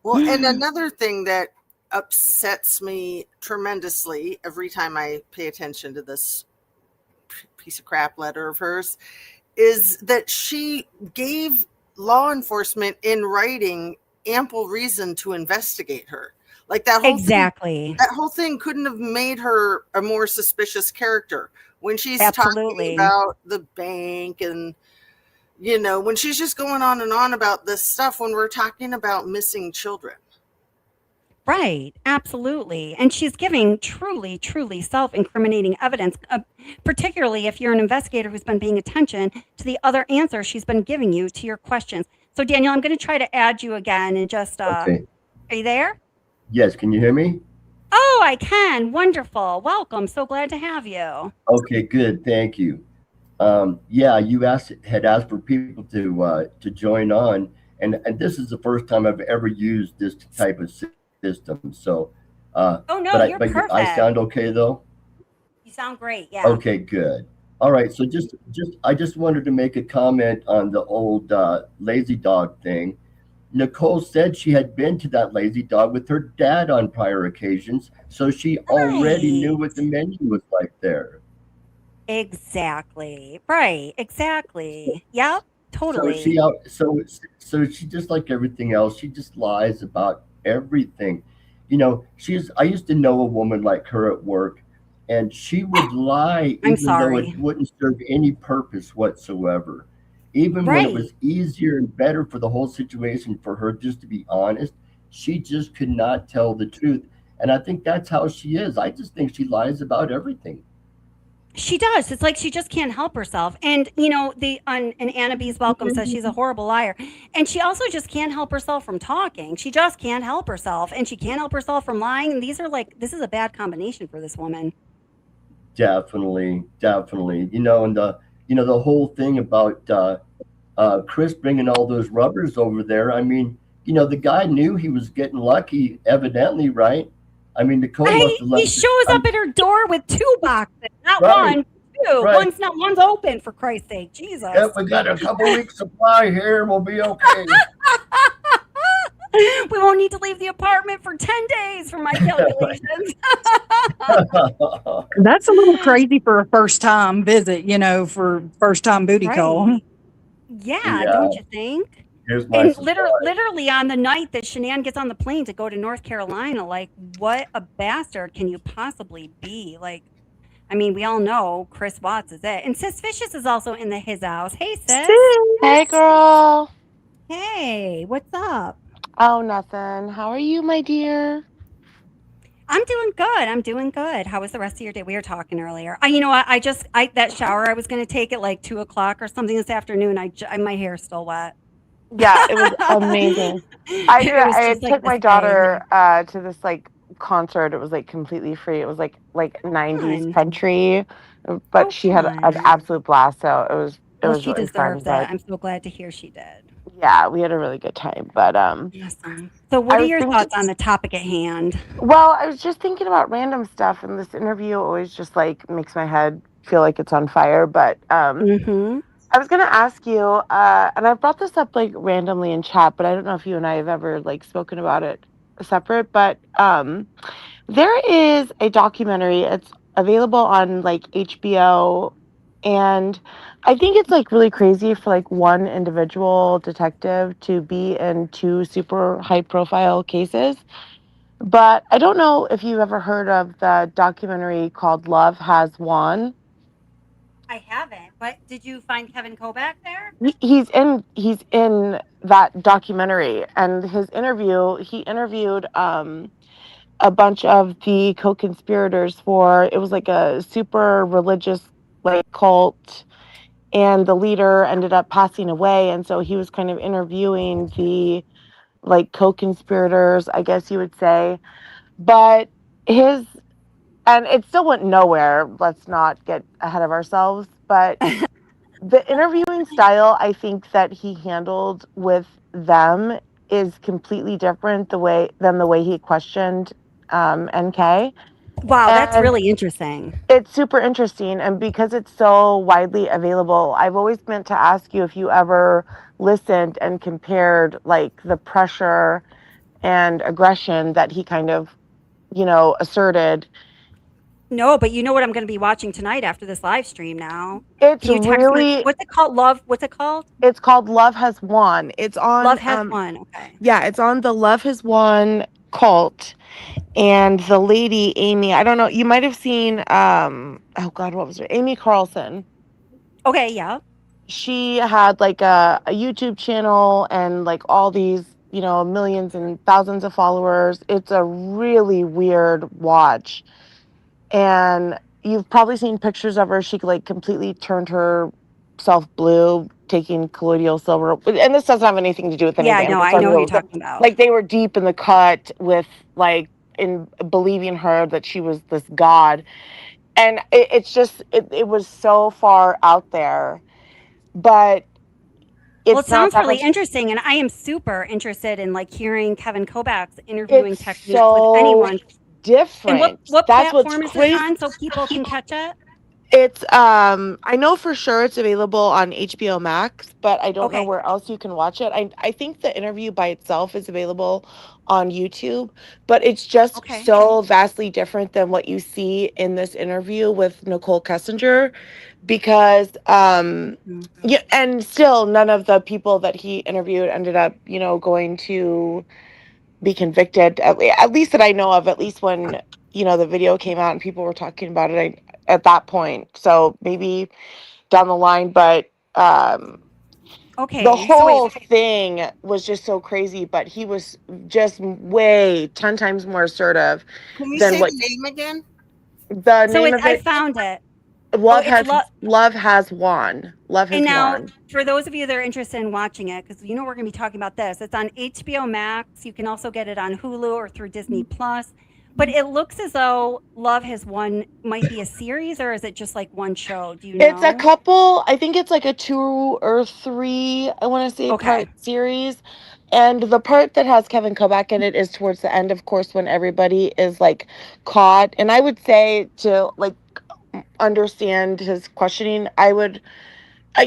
Well, and another thing that upsets me tremendously every time I pay attention to this piece of crap letter of hers is that she gave law enforcement in writing ample reason to investigate her. Like that whole thing couldn't have made her a more suspicious character when she's talking about the bank, and you know, when she's just going on and on about this stuff when we're talking about missing children. Right, absolutely. And she's giving truly, truly self-incriminating evidence, particularly if you're an investigator who's been paying attention to the other answers she's been giving you to your questions. So, Daniel, I'm going to try to add you again and just, okay. Are you there? Yes, can you hear me? Oh, I can. Wonderful. Welcome. So glad to have you. Okay, good. Thank you. Yeah, you had asked for people to join on, and this is the first time I've ever used this type of system. So, oh no, you're perfect. I sound okay though? You sound great. Yeah. Okay, good. All right. So I just wanted to make a comment on the old lazy dog thing. Nicole said she had been to that lazy dog with her dad on prior occasions, so she already knew what the menu was like there. Exactly. Right. Exactly. Yep. Totally. So she just, like everything else, she just lies about everything. You know, I used to know a woman like her at work, and she would lie even though it wouldn't serve any purpose whatsoever. Even when it was easier and better for the whole situation for her just to be honest, she just could not tell the truth. And I think that's how she is. I just think she lies about everything. She does. It's like she just can't help herself. And, you know, and Anna B's Welcome says she's a horrible liar. And she also just can't help herself from talking. She just can't help herself. And she can't help herself from lying. And this is a bad combination for this woman. Definitely. You know, and the whole thing about Chris bringing all those rubbers over there. I mean, you know, the guy knew he was getting lucky, evidently, right? I mean, Nicole must have left. He shows up at her door with 2 boxes, not one, 2. Right. One's open, for Christ's sake. Jesus. Yep, we got a couple weeks supply here. We'll be okay. We won't need to leave the apartment for 10 days for my calculations. That's a little crazy for a first-time visit, you know, for first-time booty call. Yeah, don't you think? And literally on the night that Shanann gets on the plane to go to North Carolina, like, what a bastard can you possibly be? Like, I mean, we all know Chris Watts is it. And Sis Vicious is also in his house. Hey, Sis. Hey, girl. Hey, what's up? Oh, nothing. How are you, my dear? I'm doing good. I'm doing good. How was the rest of your day? We were talking earlier. You know what? I that shower I was going to take at like 2 o'clock or something this afternoon. My hair's still wet. Yeah, it was amazing. I did. It was I just like took this my day. daughter to this like concert. It was like completely free. It was like 90s Fun. country, but Oh, she had an fun. absolute blast. So it Well, was she really fun. deserves it. But I'm so glad to hear she did. yeah, we had a really good time. But Awesome. So, what I are was your thinking. thoughts on the topic at hand? Well, I was just thinking about random stuff, and this interview always just like makes my head feel like it's on fire. But Mm-hmm. I was gonna ask you, and I've brought this up like randomly in chat, but I don't know if you and I have ever like spoken about it separate. But there is a documentary. It's available on like HBO, and I think it's like really crazy for like one individual detective to be in two super high profile cases. But I don't know if you've ever heard of the documentary called Love Has Won. I haven't, but did you find Kevin Kovac there? He's in that documentary, and he interviewed a bunch of the co-conspirators for, it was like a super religious like cult, and the leader ended up passing away, and so he was kind of interviewing the like co-conspirators, I guess you would say. But his and it still went nowhere, let's not get ahead of ourselves, but the interviewing style I think that he handled with them is completely different the way he questioned NK. Wow, that's And really interesting. it's super interesting, and because it's so widely available, I've always meant to ask you if you ever listened and compared like the pressure and aggression that he kind of, asserted. No, but you know what I'm going to be watching tonight after this live stream now. It's Can you text me? really What's it called? Love? What's it called? it's called Love Has Won. It's on Love Has Won. Okay. yeah, it's on the Love Has Won cult. And the lady Amy, I don't know, you might have seen oh god, what was her? Amy Carlson. Okay, yeah. She had like a YouTube channel and like all these, millions and thousands of followers. It's a really weird watch. And you've probably seen pictures of her. She like completely turned herself blue, taking colloidal silver. And this doesn't have anything to do with Yeah, anything. I'm no, just I telling know who you're you, talking about. like they were deep in the cut with like in believing her that she was this god. And it was so far out there, but Well, it it's not sounds that really much. interesting, and I am super interested in like hearing Kevin Kovac's interviewing It's techniques with so anyone. And what different. what That's what's platform is this crazy. on so people can catch it? It's I know for sure it's available on HBO Max, but I don't know Okay. where else you can watch it. I think the interview by itself is available on YouTube, but it's just Okay. so vastly different than what you see in this interview with Nicole Kessinger, because Mm. yeah, and still none of the people that he interviewed ended up, going to be convicted, at least that I know of, at least when, the video came out and people were talking about it at that point. So maybe down the line, but the Okay. So wait. whole thing was just so crazy, but he was just way 10 times more assertive Can you than say what the name again? the So name it's of I it. found it. Oh, Love it's has love. love has won. Love And has now, won. for those of you that are interested in watching it, because we're going to be talking about this, it's on HBO Max. You can also get it on Hulu or through Disney Plus. But it looks as though Love Has Won might be a series, or is it just like one show? Do you It's a know? couple, I think it's like a 2 or 3, I want to say, Okay. part series. And the part that has Kevin Kovac in it is towards the end, of course, when everybody is like caught. And I would say to like understand his questioning, I would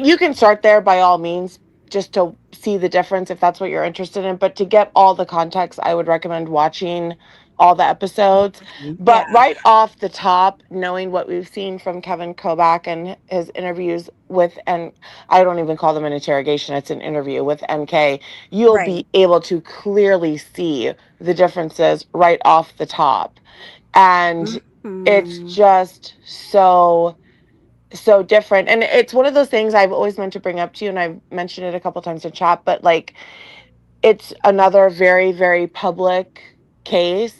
you can start there by all means, just to see the difference if that's what you're interested in. But to get all the context, I would recommend watching all the episodes. But Yeah. right off the top, knowing what we've seen from Kevin Kovac and his interviews with, and I don't even call them an interrogation, it's an interview with NK, you'll Right. be able to clearly see the differences right off the top. And it's Mhm. just so different, and it's one of those things I've always meant to bring up to you, and I've mentioned it a couple times in chat, but like it's another very, very public case.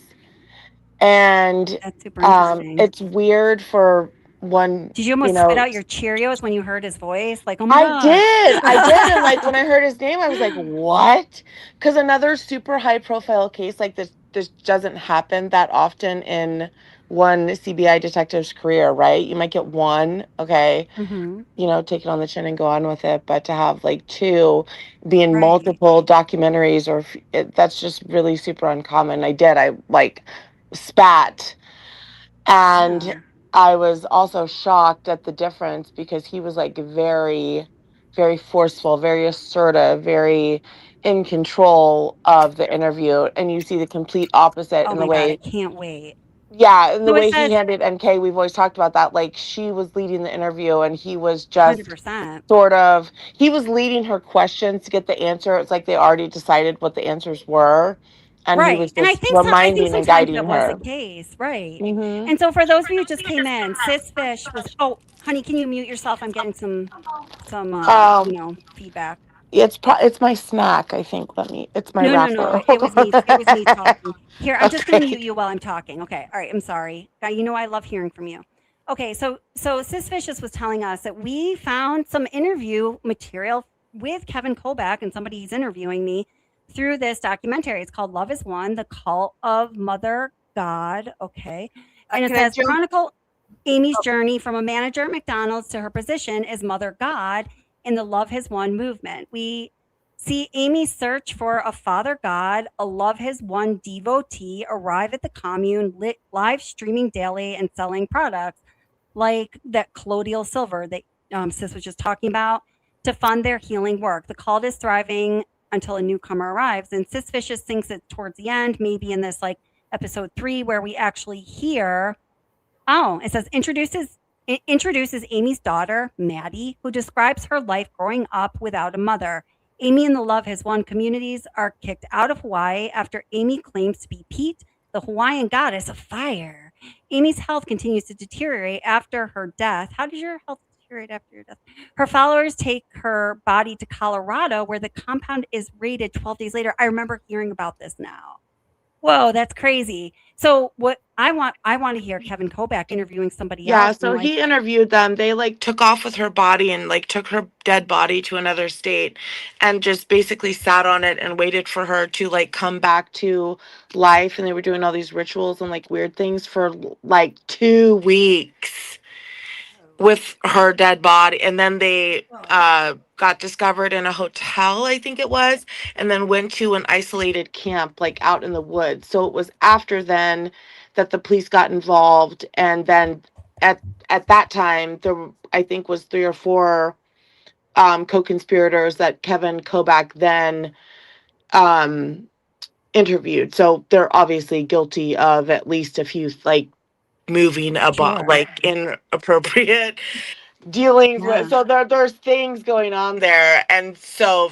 And That's super interesting. it's weird for one, Did you almost spit out your Cheerios when you heard his voice? Like, oh my God. I did. And like when I heard his name, I was like, what? Because another super high profile case like this doesn't happen that often in one CBI detective's career, right? You might get one, okay, Mm-hmm. you know, take it on the chin and go on with it. But to have like two be in Right. multiple documentaries, or that's just really super uncommon. I like spat. And Yeah. I was also shocked at the difference because he was like very, very forceful, very assertive, very in control of the interview. And you see the complete opposite Oh in the my God, I way, can't wait. yeah, in the So it way he says handled NK. We've always talked about that. Like she was leading the interview and he was just 100%. sort of, he was leading her questions to get the answer. It's like they already decided what the answers were. And he was Right. And I just think reminding and sometimes guiding that was the her. case. Right. Mm-hmm. And so for those of you who just came in, Sis Fish was, oh, honey, can you mute yourself? I'm getting some feedback. It's my snack, I think. It's my No. wrapper. It was me. It was me talking. Here, I'm just going to Okay. mute you while I'm talking. Okay. All right. I'm sorry. You know I love hearing from you. Okay. So Sis Vicious was telling us that we found some interview material with Kevin Kobach and somebody he's interviewing me through this documentary. It's called Love Is One: The Cult of Mother God. Okay. And it Can I says jump? chronicle Amy's journey from a manager at McDonald's to her position as Mother God in the Love Has Won movement. We see Amy's search for a father god, a Love Has Won devotee, arrive at the commune, live streaming daily and selling products like that colloidal silver that Sis was just talking about to fund their healing work. The cult is thriving until a newcomer arrives. And Sis Vicious thinks it towards the end, maybe in this like episode 3, where we actually hear, it says introduces Amy's daughter, Maddie, who describes her life growing up without a mother. Amy and the Love Has Won communities are kicked out of Hawaii after Amy claims to be Pete, the Hawaiian goddess of fire. Amy's health continues to deteriorate after her death. How does your health deteriorate after your death? Her followers take her body to Colorado, where the compound is raided 12 days later. I remember hearing about this now. Whoa, that's crazy. So what I want to hear Kevin Kobach interviewing somebody Yeah, else and so like, he interviewed them. They like took off with her body and like took her dead body to another state and just basically sat on it and waited for her to like come back to life. And they were doing all these rituals and like weird things for like 2 weeks with her dead body. And then they got discovered in a hotel, I think it was, and then went to an isolated camp like out in the woods. So it was after then that the police got involved. And then at that time there I think was 3 or 4 co-conspirators that Kevin Kobach then interviewed. So they're obviously guilty of at least a few like moving about sure, like inappropriate dealings with. yeah, So there's things going on there. And so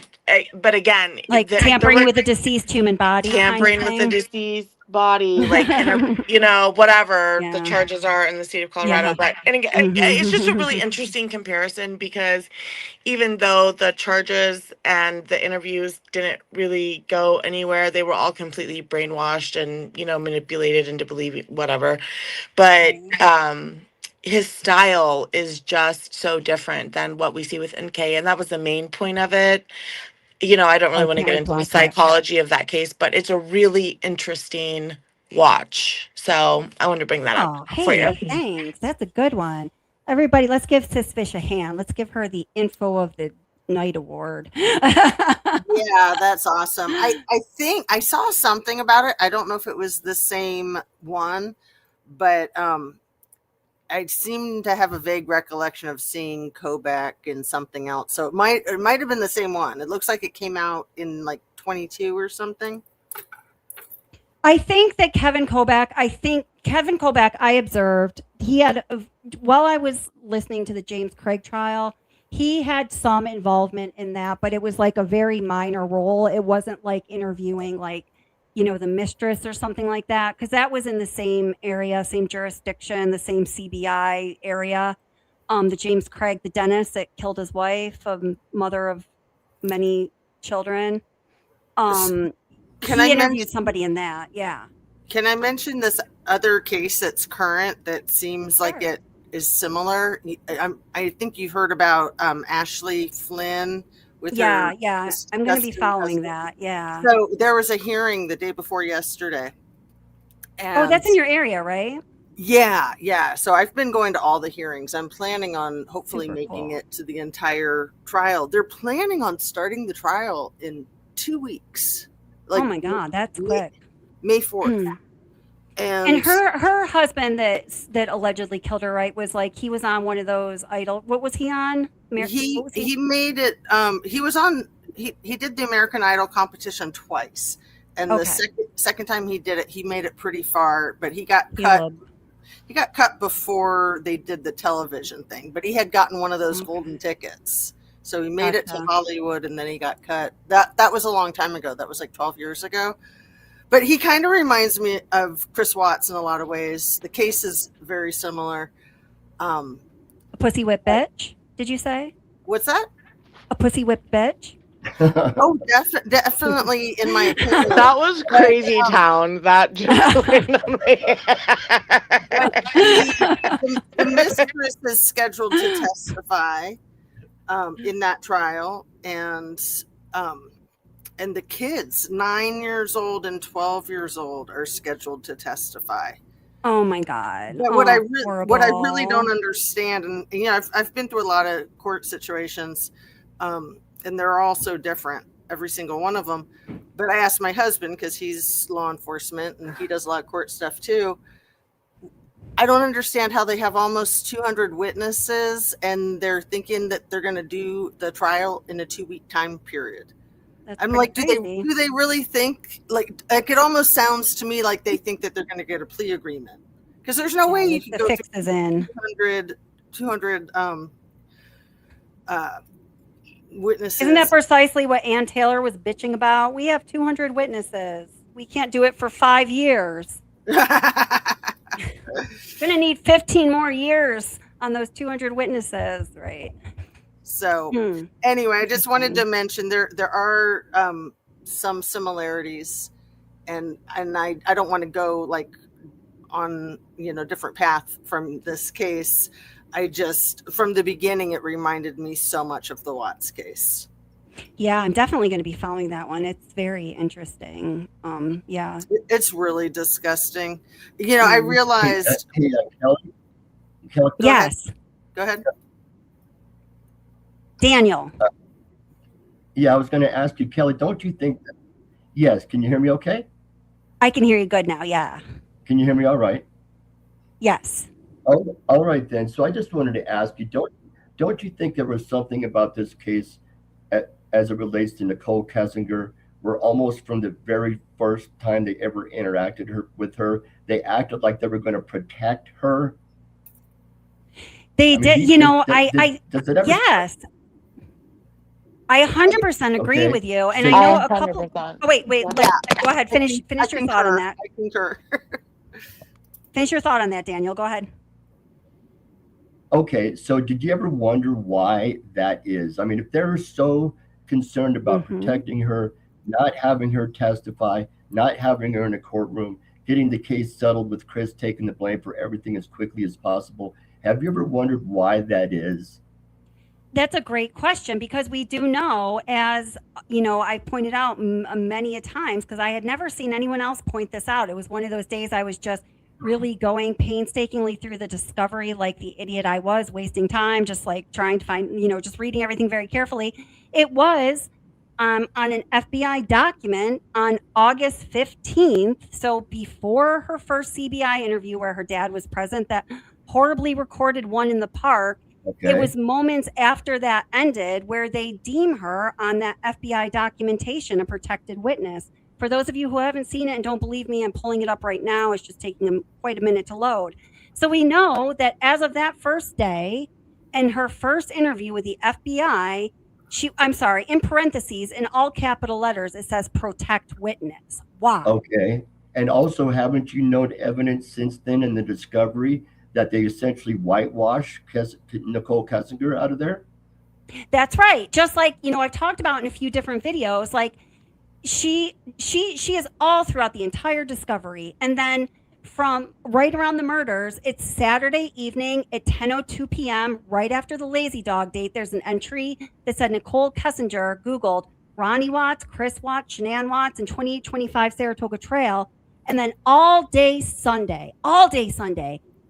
but again, like tampering with a deceased human body kind of tampering with the thing. deceased body, like whatever the Yeah, charges are in the state of Colorado. yeah. But and again, it's just a really interesting comparison because even though the charges and the interviews didn't really go anywhere, they were all completely brainwashed and manipulated into believing whatever. But his style is just so different than what we see with NK, and that was the main point of it. I don't really I want to can't get wait to into the watch it. psychology of that case, but it's a really interesting watch. So I wanted to bring that up Oh, for you. hey, thanks. That's a good one. Everybody, let's give Sis Fish a hand. Let's give her the info of the night award. Yeah, that's awesome. I think I saw something about it. I don't know if it was the same one, but I seem to have a vague recollection of seeing Kobach in something else. So it might have been the same one. It looks like it came out in like 22 or something. I think Kevin Kobach, I observed he had, while I was listening to the James Craig trial, he had some involvement in that, but it was like a very minor role. It wasn't like interviewing like, the Mistress or something like that, because that was in the same area, same jurisdiction, the same CBI area. The James Craig, the dentist that killed his wife, a mother of many children. Can he interviewed somebody in that? Yeah. Can I mention this other case that's current that seems like it is similar? I think you've heard about Ashley Flynn with her. Yeah. I'm going to be following that. Yeah. So there was a hearing the day before yesterday. And that's in your area, right? Yeah. So I've been going to all the hearings. I'm planning on hopefully making it to the entire trial. They're planning on starting the trial in 2 weeks. Oh my God, that's quick. May 4th. And her husband that allegedly killed her, right, was like, he was on one of those Idol. What was he on? He made it. He was on. He did the American Idol competition twice, and the second time he did it, he made it pretty far, but he got cut. He got cut before they did the television thing, but he had gotten one of those golden tickets. So he made it to Hollywood, and then he got cut. That was a long time ago. That was like 12 years ago. But he kind of reminds me of Chris Watts in a lot of ways. The case is very similar. A pussy whip bitch, did you say? What's that? A pussy whip bitch? Oh, definitely, in my opinion. That was crazy town. That just the mistress is scheduled to testify in that trial, and the kids, 9 years old and 12 years old, are scheduled to testify. Oh my God! But what I really don't understand, and I've been through a lot of court situations, and they're all so different, every single one of them. But I asked my husband, because he's law enforcement and he does a lot of court stuff too. I don't understand how they have almost 200 witnesses and they're thinking that they're going to do the trial in a 2-week time period. I'm like, do they really think, like it almost sounds to me like they think that they're going to get a plea agreement, because there's no way you can go fixes in 200 witnesses. Isn't that precisely what Ann Taylor was bitching about? We have 200 witnesses. We can't do it for 5 years. Gonna need 15 more years on those 200 witnesses, right? So anyway, I just wanted to mention there are some similarities, and I don't want to go like on different path from this case. I just, from the beginning, it reminded me so much of the Watts case. Yeah, I'm definitely going to be following that one. It's very interesting. Yeah. It's really disgusting. I realized. Kelly, yes. Go ahead. Daniel. Yeah, I was going to ask you, Kelly, don't you think that, yes, can you hear me okay? I can hear you good now, yeah. Can you hear me all right? Yes. Oh, all right then. So I just wanted to ask you, don't you think there was something about this case as it relates to Nichole Kessinger, where almost from the very first time they ever interacted with her, they acted like they were going to protect her? They did, yes. I 100% agree with you. And I know a couple. Oh, wait. Go ahead. Finish your thought on that. I concur. Finish your thought on that, Daniel. Go ahead. Okay, so did you ever wonder why that is? I mean, if they're so concerned about protecting her, not having her testify, not having her in a courtroom, getting the case settled with Chris taking the blame for everything as quickly as possible, have you ever wondered why that is? That's a great question, because we do know, as I pointed out many a times, because I had never seen anyone else point this out. It was one of those days I was just really going painstakingly through the discovery like the idiot I was, wasting time, just like trying to find, just reading everything very carefully. It was on an FBI document on August 15th. So before her first CBI interview where her dad was present, that horribly recorded one in the park. Okay. It was moments after that ended where they deem her on that FBI documentation a protected witness. For those of you who haven't seen it and don't believe me, I'm pulling it up right now. It's just taking them quite a minute to load. So we know that as of that first day and her first interview with the FBI, in parentheses, in all capital letters, it says protect witness. Wow. Okay. And also, haven't you known evidence since then in the discovery that they essentially whitewash Nichole Kessinger out of there? That's right. Just like, I've talked about in a few different videos, like, she is all throughout the entire discovery, and then from right around the murders, it's Saturday evening at 10:02 p.m. right after the Lazy Dog date. There's an entry that said Nichole Kessinger Googled Ronnie Watts, Chris Watts, Shanann Watts, and 2825 Saratoga Trail, and then all day Sunday.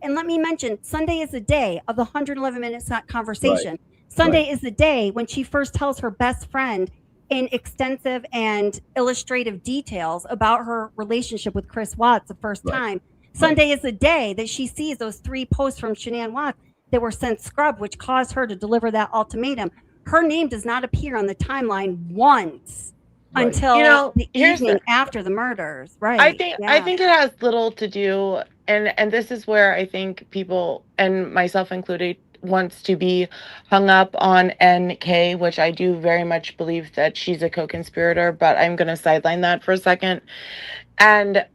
And let me mention, Sunday is the day of the 111-minute conversation. Right. Sunday Right. is the day when she first tells her best friend in extensive and illustrative details about her relationship with Chris Watts the first Right. time. Sunday is the day that she sees those 3 posts from Shanann Watts that were sent scrubbed, which caused her to deliver that ultimatum. Her name does not appear on the timeline once Right. until You know, the here's evening the after the murders. Right. I think Yeah. it has little to do, and this is where I think people, and myself included, wants to be hung up on NK, which I do very much believe that she's a co-conspirator, but I'm going to sideline that for a second. And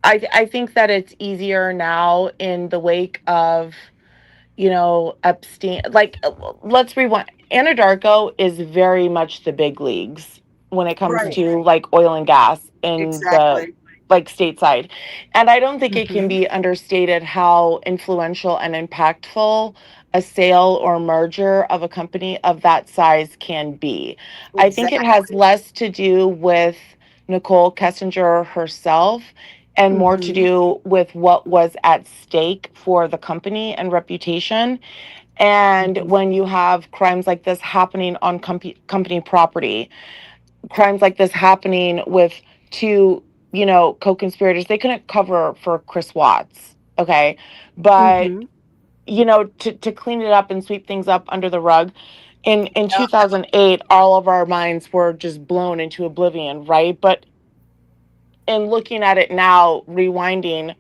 I think that it's easier now in the wake of, Epstein. Like, let's rewind. Anadarko is very much the big leagues when it comes Right. to like oil and gas in the Exactly. like stateside. And I don't think it can Mhm. be understated how influential and impactful a sale or merger of a company of that size can be. I think it has Exactly. less to do with Nicole Kessinger herself and more to Mhm. do with what was at stake for the company and reputation. And Mhm. when you have crimes like this happening on company property, crimes like this happening with 2, co-conspirators, they couldn't cover for Chris Watts, okay? But Mhm. to clean it up and sweep things up under the rug. In Yeah. 2008, all of our minds were just blown into oblivion, right? But in looking at it now, rewinding,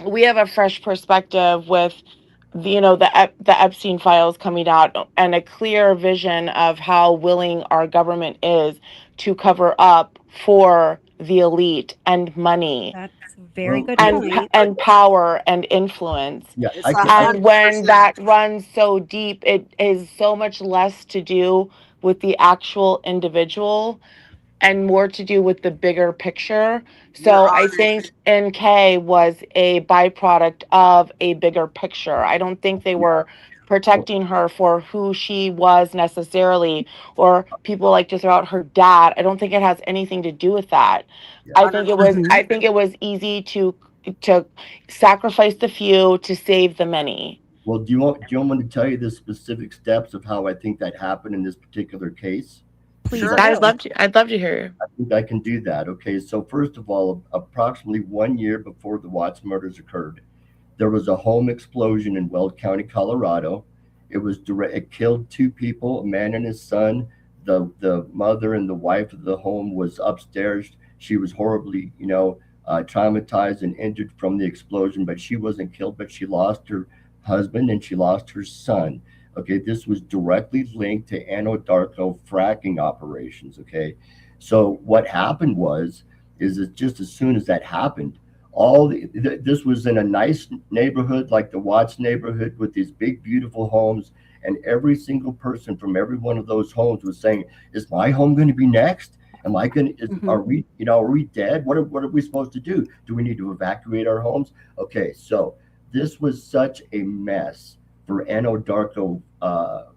we have a fresh perspective with the Epstein files coming out and a clear vision of how willing our government is to cover up for the elite and money That's a very Well, good yeah, point. and power and influence. yeah, It's I a can. And hundred when percent. that runs so deep, it is so much less to do with the actual individual and more to do with the bigger picture. You're So I on it. think NK was a byproduct of a bigger picture. I don't think they Yeah. were Well, protecting her for who she was necessarily, or people like to throw out her dad. I don't think it has anything to do with that. yeah. Hundred Mhm. I think it was easy to sacrifice the few to save the many. Well, do you want me to tell you the specific steps of how I think that happened in this particular case? Because Please Sure. do. I'd love to hear you. I think I can do that. Okay, so first of all, approximately 1 year before the Watts murders occurred, there was a home explosion in Weld County, Colorado. It killed 2 people, a man and his son. The mother and the wife of the home was upstairs. She was horribly, traumatized and injured from the explosion, but she wasn't killed. But she lost her husband and she lost her son. Okay, this was directly linked to Anadarko fracking operations. Okay, so what happened is that just as soon as that happened, this was in a nice neighborhood like the Watts neighborhood with these big beautiful homes, and every single person from every one of those homes was saying, is my home going to be next? Am I going to Mhm. are we dead? What are we supposed to do? Do we need to evacuate our homes? Okay, so this was such a mess for Anadarko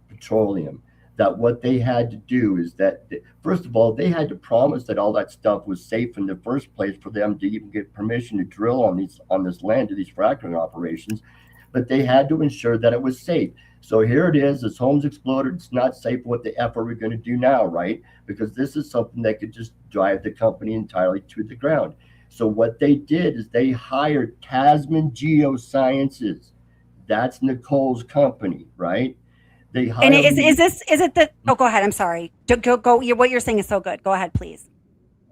Petroleum that what they had to do is that, first of all, they had to promise that all that stuff was safe in the first place for them to even get permission to drill on this land, to these fracking operations. But they had to ensure that it was safe. So here it is, this home's exploded, it's not safe. What the F are we going to do now, right? Because this is something that could just drive the company entirely to the ground. So what they did is they hired Tasman Geosciences. That's Nicole's company, right? They And hired is it the? Oh, go ahead. I'm sorry. Go. What you're saying is so good. Go ahead, please.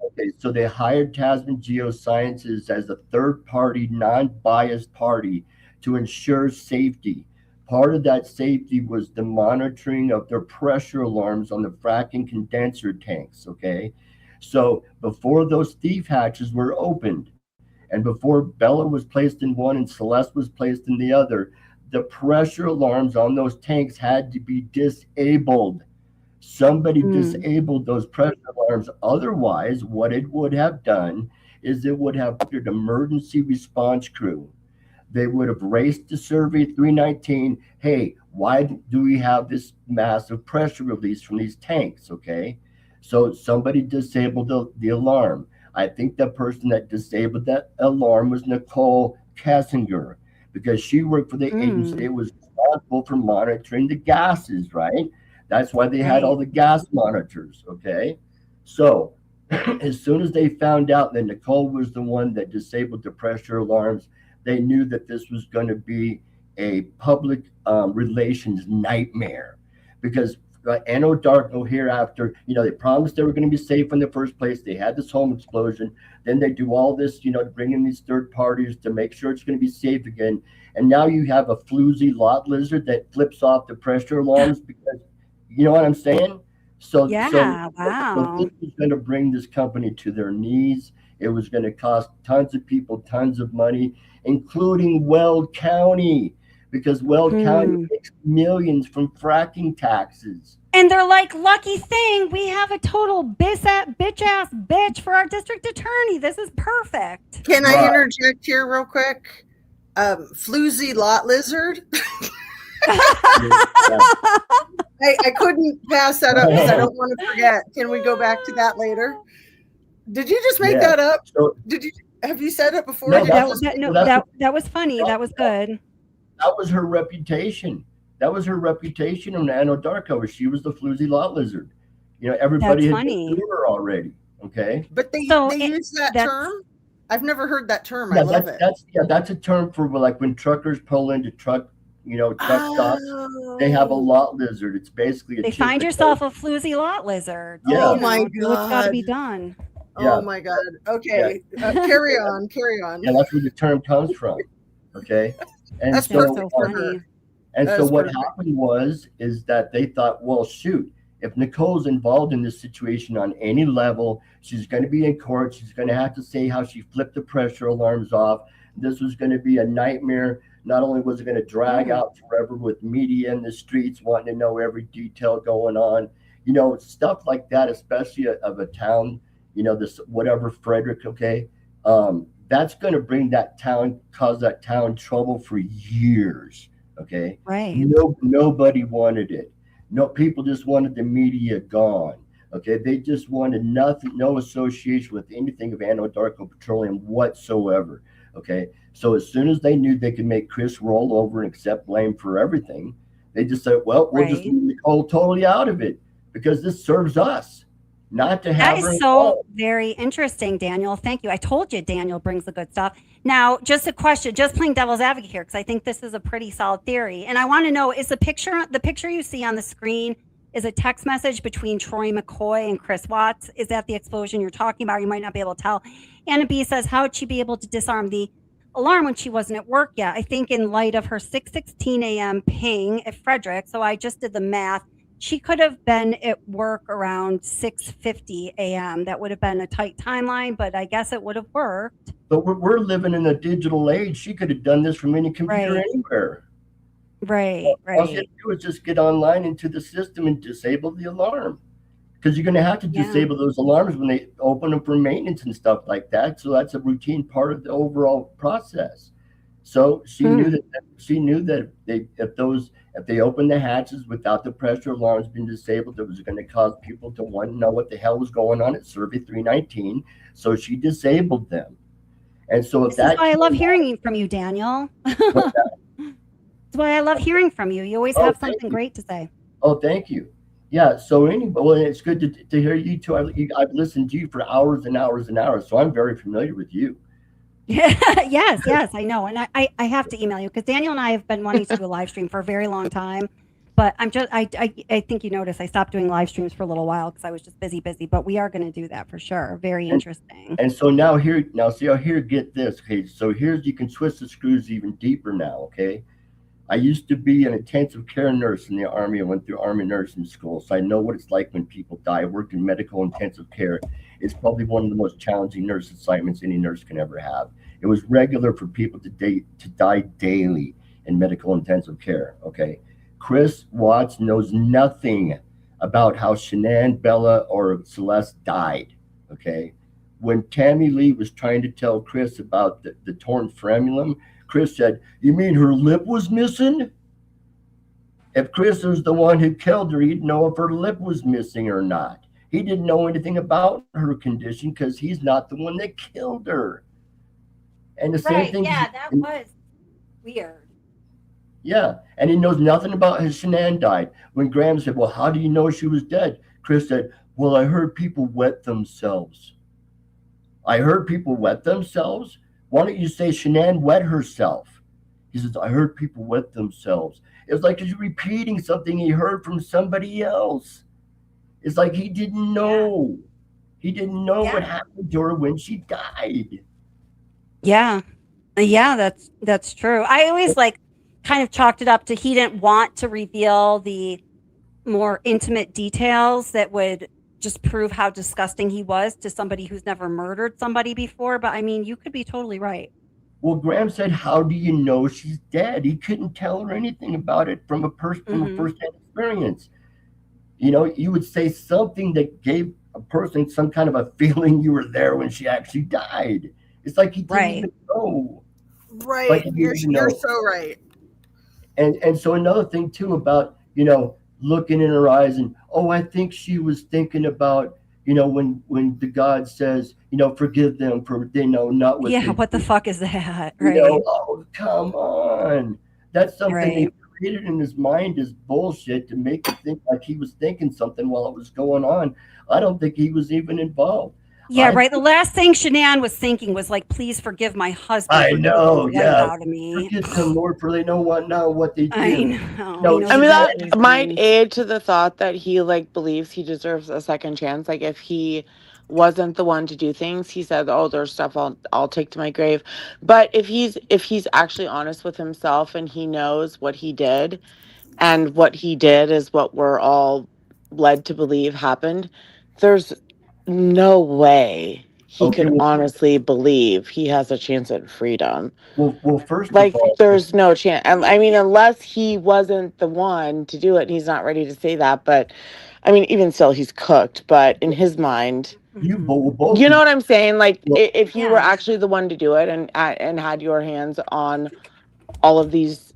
Okay, so they hired Tasman Geosciences as a third-party, non-biased party to ensure safety. Part of that safety was the monitoring of their pressure alarms on the fracking condenser tanks. Okay, so before those thief hatches were opened, and before Bella was placed in one and Celeste was placed in the other, the pressure alarms on those tanks had to be disabled. Somebody disabled those pressure alarms. Otherwise, what it would have done is it would have put an emergency response crew. They would have raced to survey 319. Hey, why do we have this massive pressure release from these tanks? Okay. So somebody disabled the alarm. I think the person that disabled that alarm was Nichole Kessinger, because she worked for the agency that was responsible for monitoring the gases, right? That's why they had all the gas monitors, okay? So as soon as they found out that Nichole was the one that disabled the pressure alarms, they knew that this was going to be a public relations nightmare, because Anadarko hereafter, they promised they were going to be safe in the first place. They had this home explosion. Then they do all this, bring in these third parties to make sure it's going to be safe again. And now you have a floozy lot lizard that flips off the pressure alarms because, you know what I'm saying? So this is going to bring this company to their knees. It was going to cost tons of people tons of money, including Weld County, because Weld County makes millions from fracking taxes. And they're like, lucky thing, we have a total bitch ass bitch for our district attorney. This is perfect. Can I interject here real quick? Floozy lot lizard. I couldn't pass that up because I don't want to forget. Can we go back to that later? Did you just make that up? Have you said it before? No, that was funny. That was good. That was her reputation. That was her reputation in Anadarko. She was the floozy lot lizard. Everybody had been her already. Okay. But they use that term? I've never heard that term. I love it. That's a term for like when truckers pull into truck stops. They have a lot lizard. It's basically they find yourself a floozy lot lizard. Yeah. Oh my God. What's got to be done? Yeah. Oh my God. Okay. Carry on. Yeah, that's where the term comes from. Okay. And that's so funny. And so what happened is that they thought, well, shoot, if Nicole's involved in this situation on any level, she's going to be in court. She's going to have to say how she flipped the pressure alarms off. This was going to be a nightmare. Not only was it going to drag out forever with media in the streets wanting to know every detail going on, stuff like that, especially of a town, this whatever Frederick, okay, that's going to cause that town trouble for years. Okay. Right. Nobody wanted it. No, people just wanted the media gone. Okay. They just wanted nothing, no association with anything of Anadarko Petroleum whatsoever. Okay. So as soon as they knew they could make Chris roll over and accept blame for everything, they just said, well, we'll just leave Nicole totally out of it because this serves us. Not to have that is so very interesting, Daniel. Thank you. I told you Daniel brings the good stuff. Now, just a question, just playing devil's advocate here, because I think this is a pretty solid theory. And I want to know, is the picture you see on the screen is a text message between Troy McCoy and Chris Watts? Is that the explosion you're talking about? You might not be able to tell. Anna B says, how would she be able to disarm the alarm when she wasn't at work yet? I think in light of her 6:16 a.m. ping at Frederick, so I just did the math, she could have been at work around 6:50 a.m. That would have been a tight timeline, but I guess it would have worked. But we're living in a digital age. She could have done this from any computer anywhere. Right. All she had to do is just get online into the system and disable the alarm. Because you're going to have to disable those alarms when they open them for maintenance and stuff like that. So that's a routine part of the overall process. So she knew that if they opened the hatches without the pressure alarms being disabled, it was going to cause people to want to know what the hell was going on at Survey 319. So she disabled them. And so if that's why I love hearing from you, Daniel. That's why I love hearing from you. You always have something great to say. Oh, thank you. Yeah. So anyway, well, it's good to hear you too. I've listened to you for hours and hours and hours. So I'm very familiar with you. Yes, I know. And I have to email you because Daniel and I have been wanting to do a live stream for a very long time. But I think you noticed I stopped doing live streams for a little while because I was just busy. But we are going to do that for sure. Very interesting. And so get this. Okay. So you can twist the screws even deeper now. Okay. I used to be an intensive care nurse in the Army. I went through Army nursing school. So I know what it's like when people die. I worked in medical intensive care. It's probably one of the most challenging nurse assignments any nurse can ever have. It was regular for people to die daily in medical intensive care. Okay. Chris Watts knows nothing about how Shanann, Bella, or Celeste died. Okay. When Tammy Lee was trying to tell Chris about the torn frenulum, Chris said, "You mean her lip was missing?" If Chris was the one who killed her, he'd know if her lip was missing or not. He didn't know anything about her condition because he's not the one that killed her. And the same Right. thing. Yeah, that was weird. Yeah, and he knows nothing about his Shanann died. When Graham said, "Well, how do you know she was dead?" Chris said, "Well, I heard people wet themselves." I heard people wet themselves? Why don't you say Shanann wet herself? He says, "I heard people wet themselves." It's like he's repeating something he heard from somebody else. It's like he didn't know. He didn't know what happened to her when she died. Yeah. Yeah, that's true. I always like kind of chalked it up to he didn't want to reveal the more intimate details that would just prove how disgusting he was to somebody who's never murdered somebody before. But I mean, you could be totally right. Well, Graham said, "How do you know she's dead?" He couldn't tell her anything about it from a first-hand experience. You know, you would say something that gave a person some kind of a feeling you were there when she actually died. It's like he didn't even know. Right. Like he You're didn't know. so right. And so another thing too about, you know, looking in her eyes and, "Oh, I think she was thinking about, you know, when the God says, you know, forgive them for they know not what Yeah, they what the do." fuck is that? You Right. know, oh, come on. That's something they Right. created in his mind as bullshit to make it think like he was thinking something while it was going on. I don't think he was even involved. Yeah, right. The last thing Shanann was thinking was like, "Please forgive my husband I for know, taking the yeah. life out of me." Forgive them, Lord, for they know what they do. I know. No, He knows I mean, exactly that what might he's aid to the thought that he like believes he deserves a second chance. Like if he wasn't the one to do things, he said, "Oh, there's stuff I'll take to my grave." But if he's actually honest with himself and he knows what he did, and what he did is what we're all led to believe happened, there's no way he Okay, could well, honestly believe he has a chance at freedom. well, first of Like, all, there's no chance. I mean, unless he wasn't the one to do it, and he's not ready to say that. But I mean, even still, he's cooked. But in his mind, you both you know what I'm saying? Like, well, if you were actually the one to do it and had your hands on all of these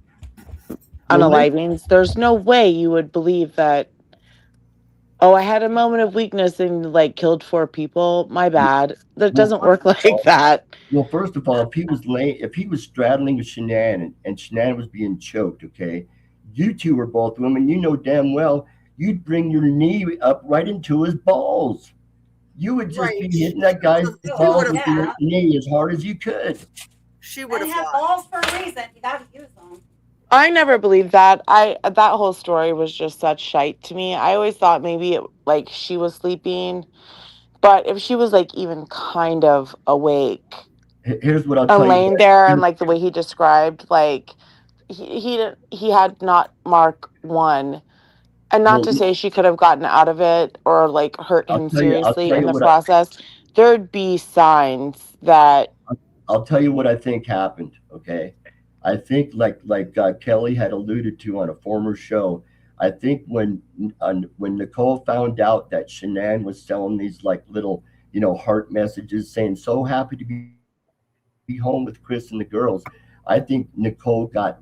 well, unalivings, there's no way you would believe that. Oh, I had a moment of weakness and like killed 4 people. My bad. That well, doesn't work like that. first of all, if he was straddling Shanann and Shanann was being choked, okay, you two are both women. You know damn well you'd bring your knee up right into his balls. You would just be hitting that guy's balls with your knee as hard as you could. She would have had balls for a reason. You gotta use them. I never believed that. That whole story was just such shite to me. I always thought maybe like she was sleeping, but if she was like even kind of awake Here's what I'll and tell you. laying there, and like the way he described, like he had not Mark 1, and not Well, to say she could have gotten out of it or like hurt him I'll seriously tell in you the what process. There'd be signs that I'll tell you what I think happened. Okay, I think like Kelly had alluded to on a former show. I think when Nicole found out that Shanann was selling these like little heart messages saying so happy to be home with Chris and the girls, I think Nicole got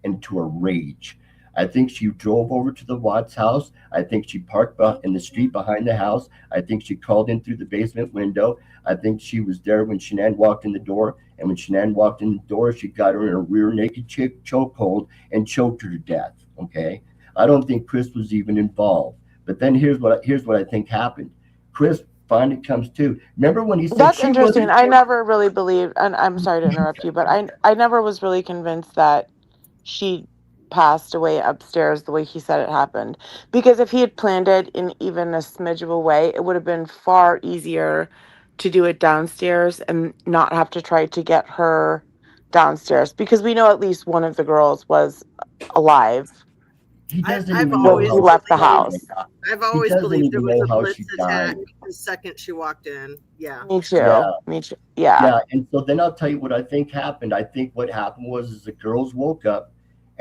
into a rage. I think she drove over to the Watts house. I think she parked in the street behind the house. I think she crawled in through the basement window. I think she was there when Shanann walked in the door. And when Shanann walked in the door, she got her in a rear naked chokehold and choked her to death. Okay. I don't think Chris was even involved. But then here's what I think happened. Chris finally comes to. Remember when he said that's she interesting. wasn't. I never really believed, and I'm sorry to interrupt you, but I never was really convinced that she passed away upstairs the way he said it happened. Because if he had planned it in even a smidge of a way, it would have been far easier to do it downstairs and not have to try to get her downstairs. Because we know at least one of the girls was alive He doesn't I've even know when always he how left the believed. house. I've he always doesn't believed it even was know a how blitz she attack died. the second she walked in. Yeah. Me too. Yeah. Me too. Yeah. Yeah, and so then I'll tell you what I think happened. I think what happened was the girls woke up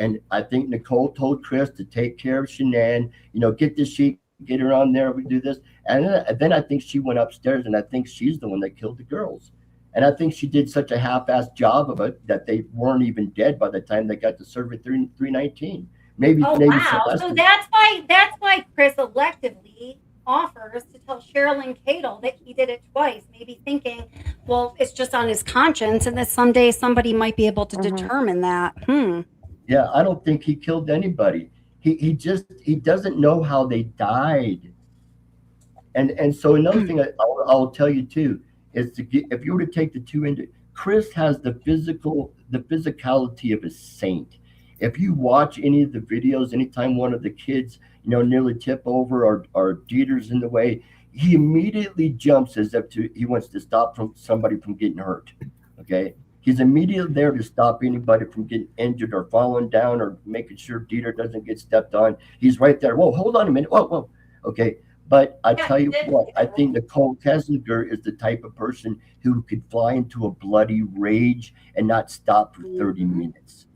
And I think Nicole told Chris to take care of Shanann, get the sheet, get her on there, we do this. And then I think she went upstairs, and I think she's the one that killed the girls. And I think she did such a half-assed job of it that they weren't even dead by the time they got to Survey 319. Maybe Oh maybe wow! So Celeste. that's why Chris electively offers to tell Cheryl and Cadle that he did it twice, maybe thinking, well, it's just on his conscience, and that someday somebody might be able to determine that. Yeah, I don't think he killed anybody. He doesn't know how they died. And so another thing I'll tell you too is if you were to take the two into Chris has the physicality of a saint. If you watch any of the videos, anytime one of the kids nearly tip over or Dieter's in the way, he immediately jumps as if he wants to stop somebody from getting hurt. Okay, he's immediately there to stop anybody from getting injured or falling down or making sure Dieter doesn't get stepped on. He's right there. Whoa, hold on a minute. Whoa. Okay. But I tell you what, I think Nichole Kessinger is the type of person who could fly into a bloody rage and not stop for 30 minutes.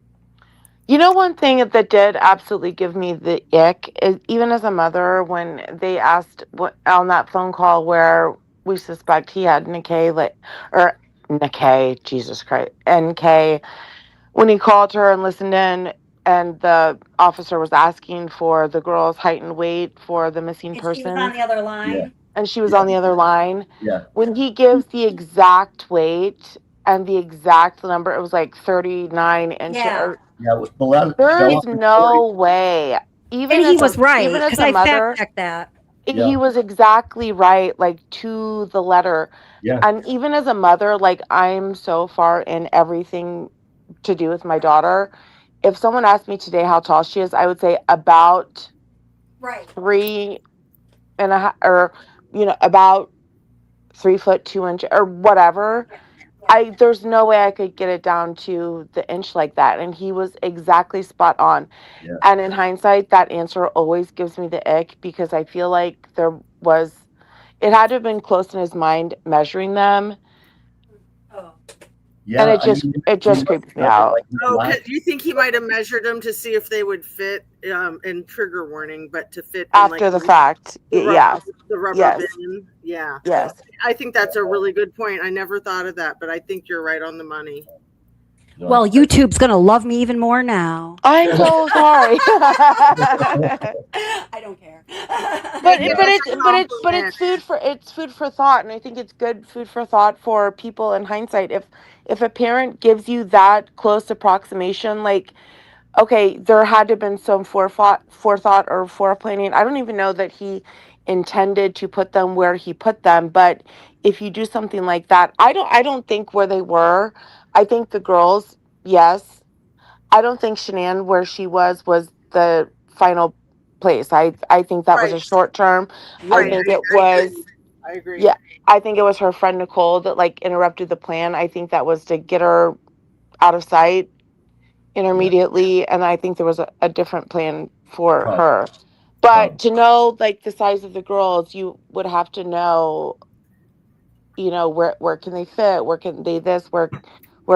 One thing that did absolutely give me the ick is, even as a mother, when they asked on that phone call where we suspect he had Jesus Christ, NK, when he called her and listened in, and the officer was asking for the girl's height and weight for the missing person. She was on the other line. Yeah. And she was on the other line. Yeah. When he gives the exact weight and the exact number, it was like 39 inches. Yeah. Yeah, it was below. There's no way. Even he was right, because I fact checked that. He was exactly right, like to the letter. Yeah. And even as a mother, like, I'm so far in everything to do with my daughter. If someone asked me today how tall she is, I would say about 3.5, or about 3 foot 2 inches or whatever. There's no way I could get it down to the inch like that. And he was exactly spot on. Yeah. And in hindsight, that answer always gives me the ick, because I feel like it had to have been close in his mind measuring them. Yeah, and it just creeps me out. Do you think he might have measured them to see if they would fit in trigger warning, but to fit after the fact? The rubber Yes. bin. Yeah. Yes. I think that's a really good point. I never thought of that, but I think you're right on the money. Well, YouTube's gonna love me even more now. I'm so sorry. I don't care. But it's food for thought, and I think it's good food for thought for people in hindsight. If a parent gives you that close approximation, like, okay, there had to have been some forethought or foreplanning. I don't even know that he intended to put them where he put them, but if you do something like that, I don't think where they were. I think the girls, yes. I don't think Shanann, where she was the final place. I think that was a short term. Right. I think it was. I agree. Yeah, I think it was her friend Nicole that interrupted the plan. I think that was to get her out of sight intermediately, and I think there was a different plan for her. But to know the size of the girls, you would have to know, where can they fit, where can they this, where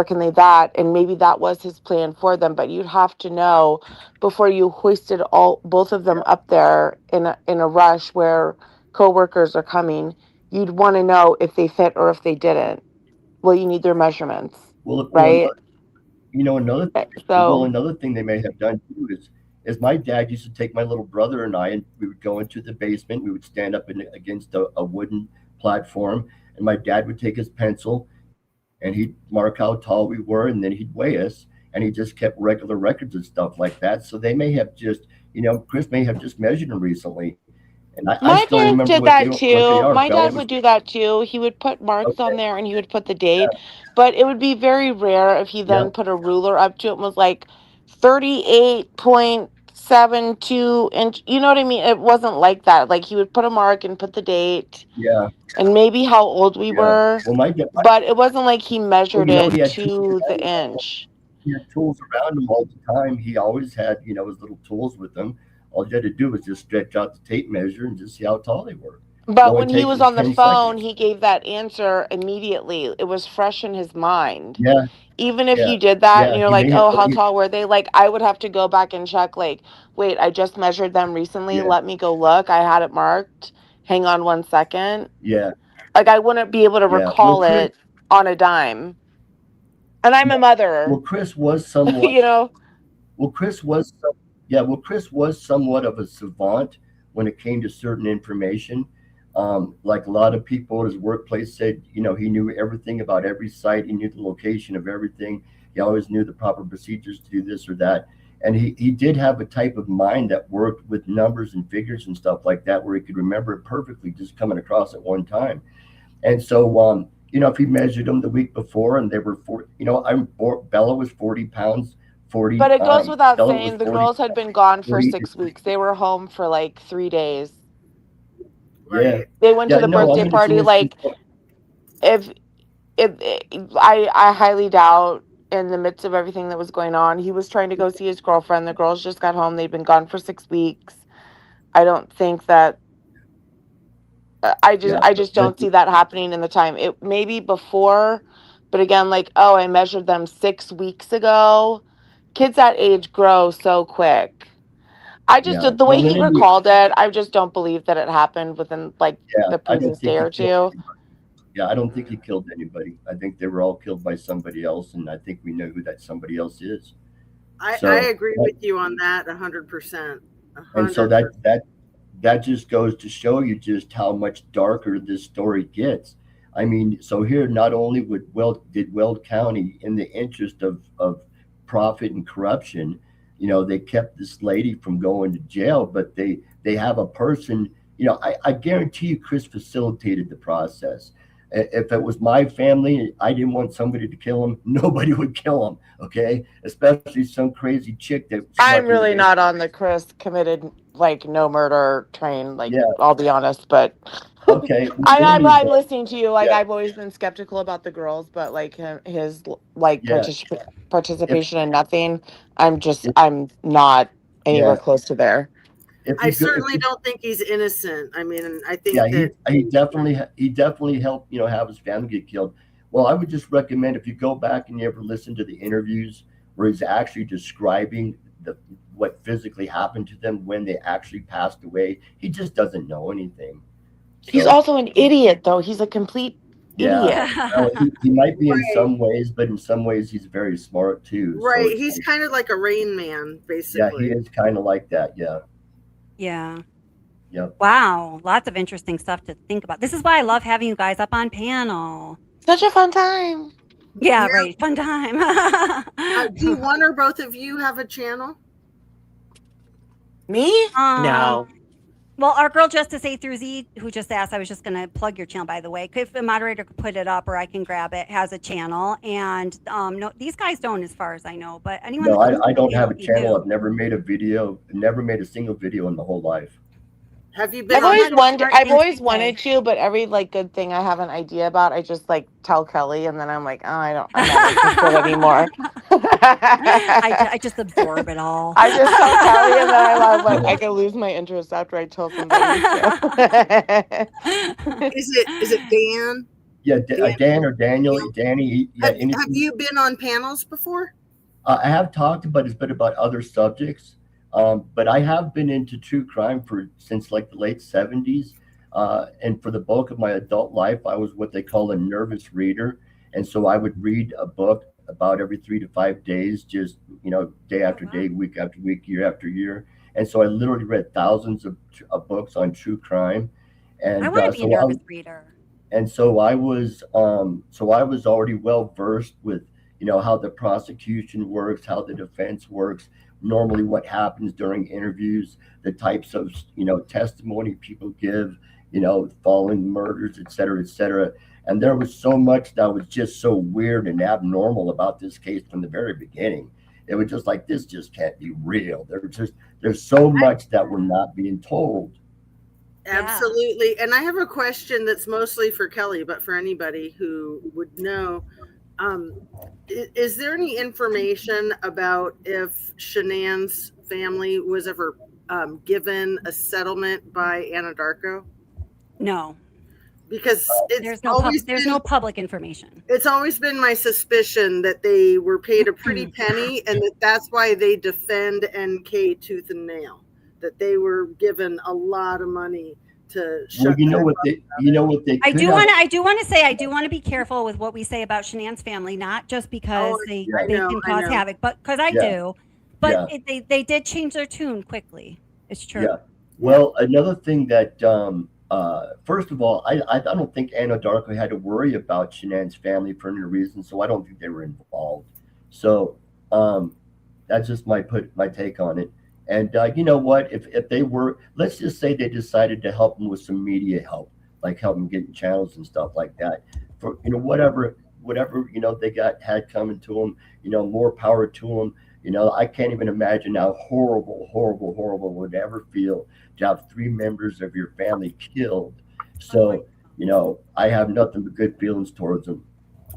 can they that, and maybe that was his plan for them. But you'd have to know before you hoisted both of them up there in a rush where coworkers are coming. You'd want to know if they fit or if they didn't. Well, you need their measurements, right? Another thing they may have done too is my dad used to take my little brother and I, and we would go into the basement. We would stand up against a wooden platform, and my dad would take his pencil and he'd mark how tall we were, and then he'd weigh us, and he just kept regular records and stuff like that. So they may have just, Chris may have just measured them recently. And I still remember did that too. My dad would do that too. He would put marks on there and he would put the date, but it would be very rare if he then put a ruler up to it and was like 38.72 inch. You know what I mean? It wasn't like that. Like, he would put a mark and put the date. Yeah. And maybe how old we were. Well, but it wasn't like he measured it to the inch. He had tools around him all the time. He always had, his little tools with him. All you had to do was just stretch out the tape measure and just see how tall they were. But It when only he takes was us on the 10 phone, seconds. he gave that answer immediately. It was fresh in his mind. Yeah, Even if yeah, you did that and yeah. you're He like, may have, oh, how tall were they? Like, I would have to go back and check, like, wait, I just measured them recently. yeah, Let me go look. I had it marked. Hang on 1 second. yeah, Like, I wouldn't be able to yeah. Well, recall Chris, it on a dime. And I'm yeah. a mother, Well, Chris was somewhat. you know? Well, Chris was, yeah. Well, Chris was somewhat of a savant when it came to certain information. Like a lot of people at his workplace said, he knew everything about every site. He knew the location of everything. He always knew the proper procedures to do this or that. And he did have a type of mind that worked with numbers and figures and stuff like that, where he could remember it perfectly, just coming across at one time. And so, if he measured them the week before and they were Bella was 40 pounds, 40, But it goes without Bella was saying, the 40, girls had been gone for 40, 6 weeks. They were home for like 3 days. yeah. They went to Yeah, the no, I birthday mean, it's an party. interesting Like, point. if I highly doubt in the midst of everything that was going on, he was trying to go see his girlfriend. The girls just got home. They'd been gone for 6 weeks. I don't think that Yeah, I just don't see that happening in the time. It maybe before, but again, like, oh, I measured them 6 weeks ago. Kids that age grow so quick. I just yeah. the way Well, in he any, recalled it, I just don't believe that it happened within like yeah, the I don't previous think day he or killed two. anybody. Yeah, I don't think he killed anybody. I think they were all killed by somebody else, and I think we know who that somebody else is. I So, agree with you on that 100%. and so 100%. that just goes to show you just how much darker this story gets. I mean, so here not only did Weld County, in the interest of profit and corruption, they kept this lady from going to jail, but they have a person. I guarantee you, Chris facilitated the process. If it was my family, I didn't want somebody to kill him. Nobody would kill him. Okay, especially some crazy chick that I'm snuck in the really basement. not on the Chris committed like no murder train. Like, Yeah. I'll be honest, but Okay. Well, in any I'm event, listening to you. Like, yeah, I've always been skeptical about the girls, but like his like yeah. If participation in nothing, if I'm not anywhere yeah, close to there. if I you go, if certainly you don't think he's innocent. I mean, I yeah, think that he definitely helped have his family get killed. Well, I would just recommend if you go back and you ever listen to the interviews where he's actually describing what physically happened to them when they actually passed away. He just doesn't know anything. He's So also an idiot, though. He's a complete yeah, idiot. well, he might be in right, some ways, but in some ways he's very smart too. So right. it's He's like, kind of like a Rain Man, yeah, he basically. is kind of like that. Yeah, Yeah. yep. Wow. Lots of interesting stuff to think about. This is why I love having you guys up on panel. Such a fun time. Yeah, Now, right. Fun time. do one or both of you have a channel? Me? No. Well, our girl Justice A through Z, who just asked, I was just going to plug your channel, by the way. If the moderator could put it up or I can grab it, has a channel. And no, these guys don't, as far as I know. But anyone No, that does, I don't you know, have a you channel. do. I've never made a video, never made a single video in the whole life. Have you been I've on? always wondered. smart I've things always to wanted say. to, but every like good thing I have an idea about, I just like tell Kelly, and then I'm like, oh, I'm not interested anymore. I just absorb it all. I just tell Kelly, and then I'm like, I can lose my interest after I tell somebody. Is it Dan? Yeah, Dan? Dan or Daniel, Danny. Yeah, Have anything. you been on panels before? I have talked about it's been about other subjects, but I have been into true crime since like the late 70s. And for the bulk of my adult life, I was what they call a nervous reader. And so I would read a book about every 3 to 5 days, just, day after day, week after week, year after year. And so I literally read thousands of books on true crime. And I want to be a nervous reader. And so I was already well versed with, how the prosecution works, how the defense works, normally what happens during interviews, the types of, testimony people give, following murders, et cetera, et cetera. And there was so much that was just so weird and abnormal about this case from the very beginning. It was just like, this just can't be real. There's so much that we're not being told. Absolutely. And I have a question that's mostly for Kelly, but for anybody who would know, is there any information about if Shanann's family was ever given a settlement by Anadarko? No, because there's no public information. It's always been my suspicion that they were paid a pretty penny, and that's why they defend NK tooth and nail. That they were given a lot of money to shut. Well, you know what they. I do want to say I do want to be careful with what we say about Shanann's family, not just because they can cause havoc, but because I do. But they did change their tune quickly. It's true. Yeah. Well, another thing that first of all, I don't think Anna Darko had to worry about Shanann's family for any reason, so I don't think they were involved. So that's just my take on it. And you know what? If they were, let's just say they decided to help them with some media help, like help them get channels and stuff like that. For whatever they had coming to them, more power to them. I can't even imagine how horrible would ever feel to have 3 members of your family killed. So, I have nothing but good feelings towards them.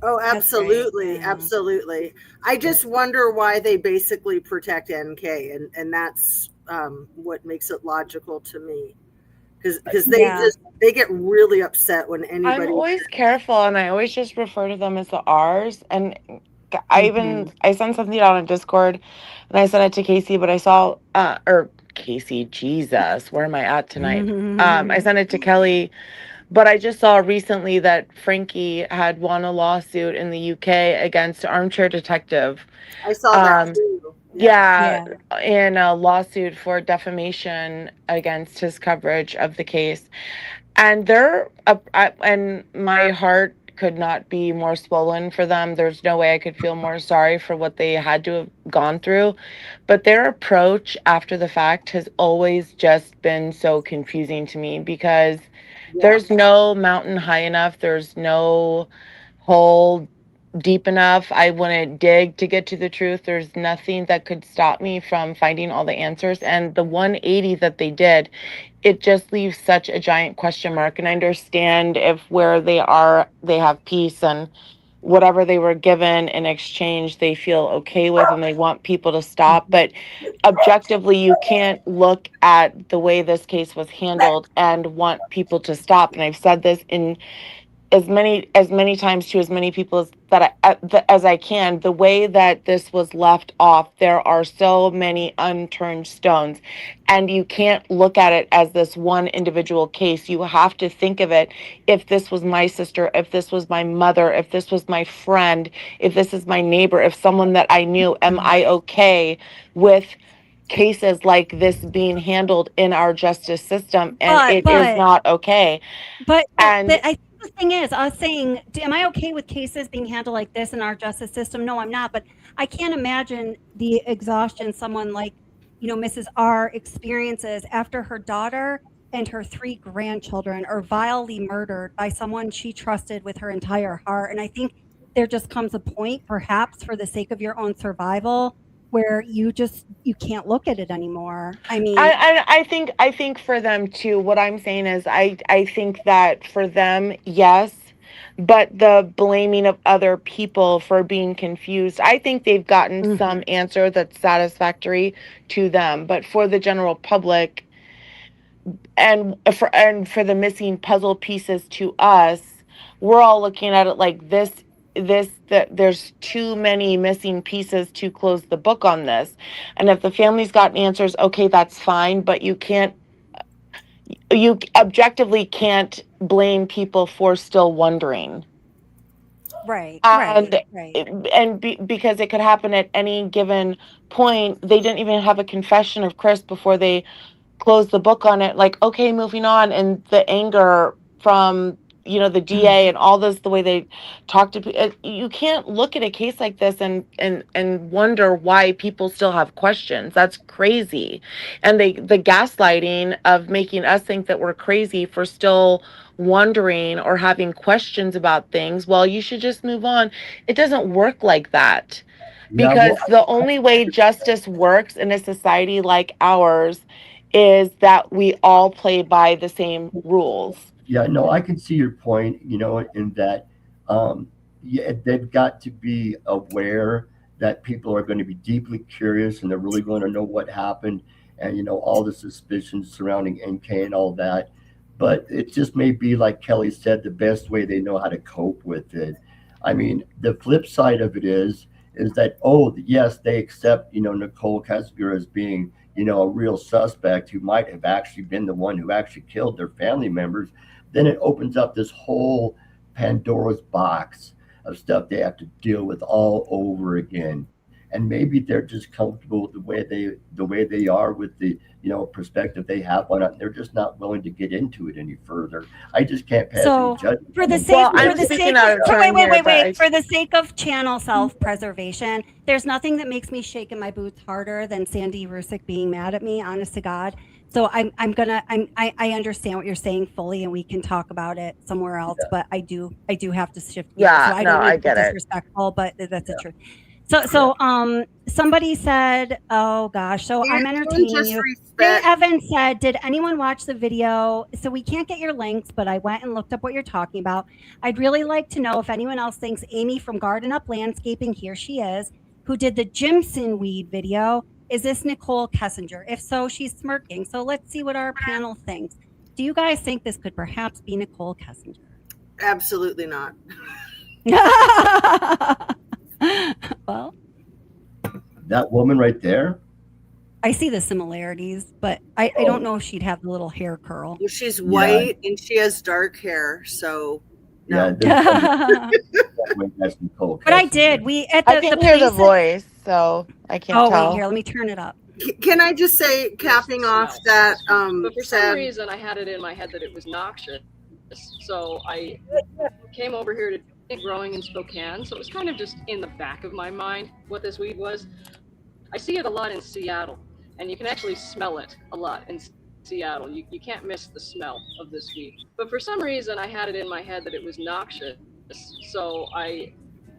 Oh, absolutely. Absolutely. I just wonder why they basically protect NK, and that's what makes it logical to me. Because they get really upset when anybody. I'm always careful, and I always just refer to them as the R's. And I sent something out on Discord, and I sent it to Casey, but I saw Casey, Jesus, where am I at tonight? I sent it to Kelly, but I just saw recently that Frankie had won a lawsuit in the UK against Armchair Detective. I saw that too. In a lawsuit for defamation against his coverage of the case. And and my heart could not be more swollen for them. There's no way I could feel more sorry for what they had to have gone through. But their approach after the fact has always just been so confusing to me, because there's no mountain high enough. There's no hole deep enough. I wouldn't dig to get to the truth. There's nothing that could stop me from finding all the answers. And the 180 that they did, it just leaves such a giant question mark. And I understand if where they are, they have peace, and whatever they were given in exchange, they feel okay with, and they want people to stop. But objectively, you can't look at the way this case was handled and want people to stop. And I've said this in as many times to as many people as I can. The way that this was left off, there are so many unturned stones, and you can't look at it as this one individual case. You have to think of it, if this was my sister, if this was my mother, if this was my friend, if this is my neighbor, if someone that I knew, am I okay with cases like this being handled in our justice system? And it is not okay. But I think the thing is, I was saying, am I okay with cases being handled like this in our justice system? No, I'm not. But I can't imagine the exhaustion someone like, Mrs. R experiences after her daughter and her 3 grandchildren are vilely murdered by someone she trusted with her entire heart. And I think there just comes a point, perhaps for the sake of your own survival, where you can't look at it anymore. I mean, I think for them too, what I'm saying is I think that for them, yes, but the blaming of other people for being confused, I think they've gotten some answer that's satisfactory to them. But for the general public, and for the missing puzzle pieces to us, we're all looking at it like this that there's too many missing pieces to close the book on this. And if the family's gotten answers, okay, that's fine, but you objectively can't blame people for still wondering. Right. Because it could happen at any given point. They didn't even have a confession of Chris before they closed the book on it. Like, okay, moving on. And the anger from the DA and all this, the way they talk to people, you can't look at a case like this and wonder why people still have questions. That's crazy. And the gaslighting of making us think that we're crazy for still wondering or having questions about things. Well, you should just move on. It doesn't work like that, because the only way justice works in a society like ours is that we all play by the same rules. Yeah, no, I can see your point, in that they've got to be aware that people are going to be deeply curious, and they're really going to know what happened, and, all the suspicions surrounding NK and all that. but it just may be, like Kelly said, the best way they know how to cope with it. I mean, the flip side of it is that, oh, yes, they accept, Nicole Kessinger as being, a real suspect who might have actually been the one who actually killed their family members. Then it opens up this whole Pandora's box of stuff they have to deal with all over again. And maybe they're just comfortable with the way they are with the perspective they have on it. They're just not willing to get into it any further. I just can't pass any judgment. For the sake, Well, I'm speaking out of turn here, but for the sake of channel self-preservation, there's nothing that makes me shake in my boots harder than Sandy Rusick being mad at me, honest to God. So I understand what you're saying fully, and we can talk about it somewhere else. Yeah. But I do have to shift. Yeah, so I get it. Disrespectful, but that's the truth. So somebody said, oh gosh, so I'm entertaining you. Evan said, did anyone watch the video? So we can't get your links, but I went and looked up what you're talking about. I'd really like to know if anyone else thinks Amy from Garden Up Landscaping, here she is, who did the Jimson weed video, is this Nicole Kessinger? If so, she's smirking. So let's see what our panel thinks. Do you guys think this could perhaps be Nicole Kessinger? Absolutely not. Well, that woman right there, I see the similarities, but I don't know if she'd have the little hair curl. Well, she's white and she has dark hair, so no. Yeah, that's Nicole Kessinger. But I did. I can hear the voice, so I can't tell. Oh wait, here, let me turn it up. Can I just say, capping off that, but for some reason I had it in my head that it was noxious, so I came over here to growing in Spokane, so it was kind of just in the back of my mind what this weed was. I see it a lot in Seattle, and you can actually smell it a lot in Seattle. You can't miss the smell of this weed. But for some reason, I had it in my head that it was noxious, so I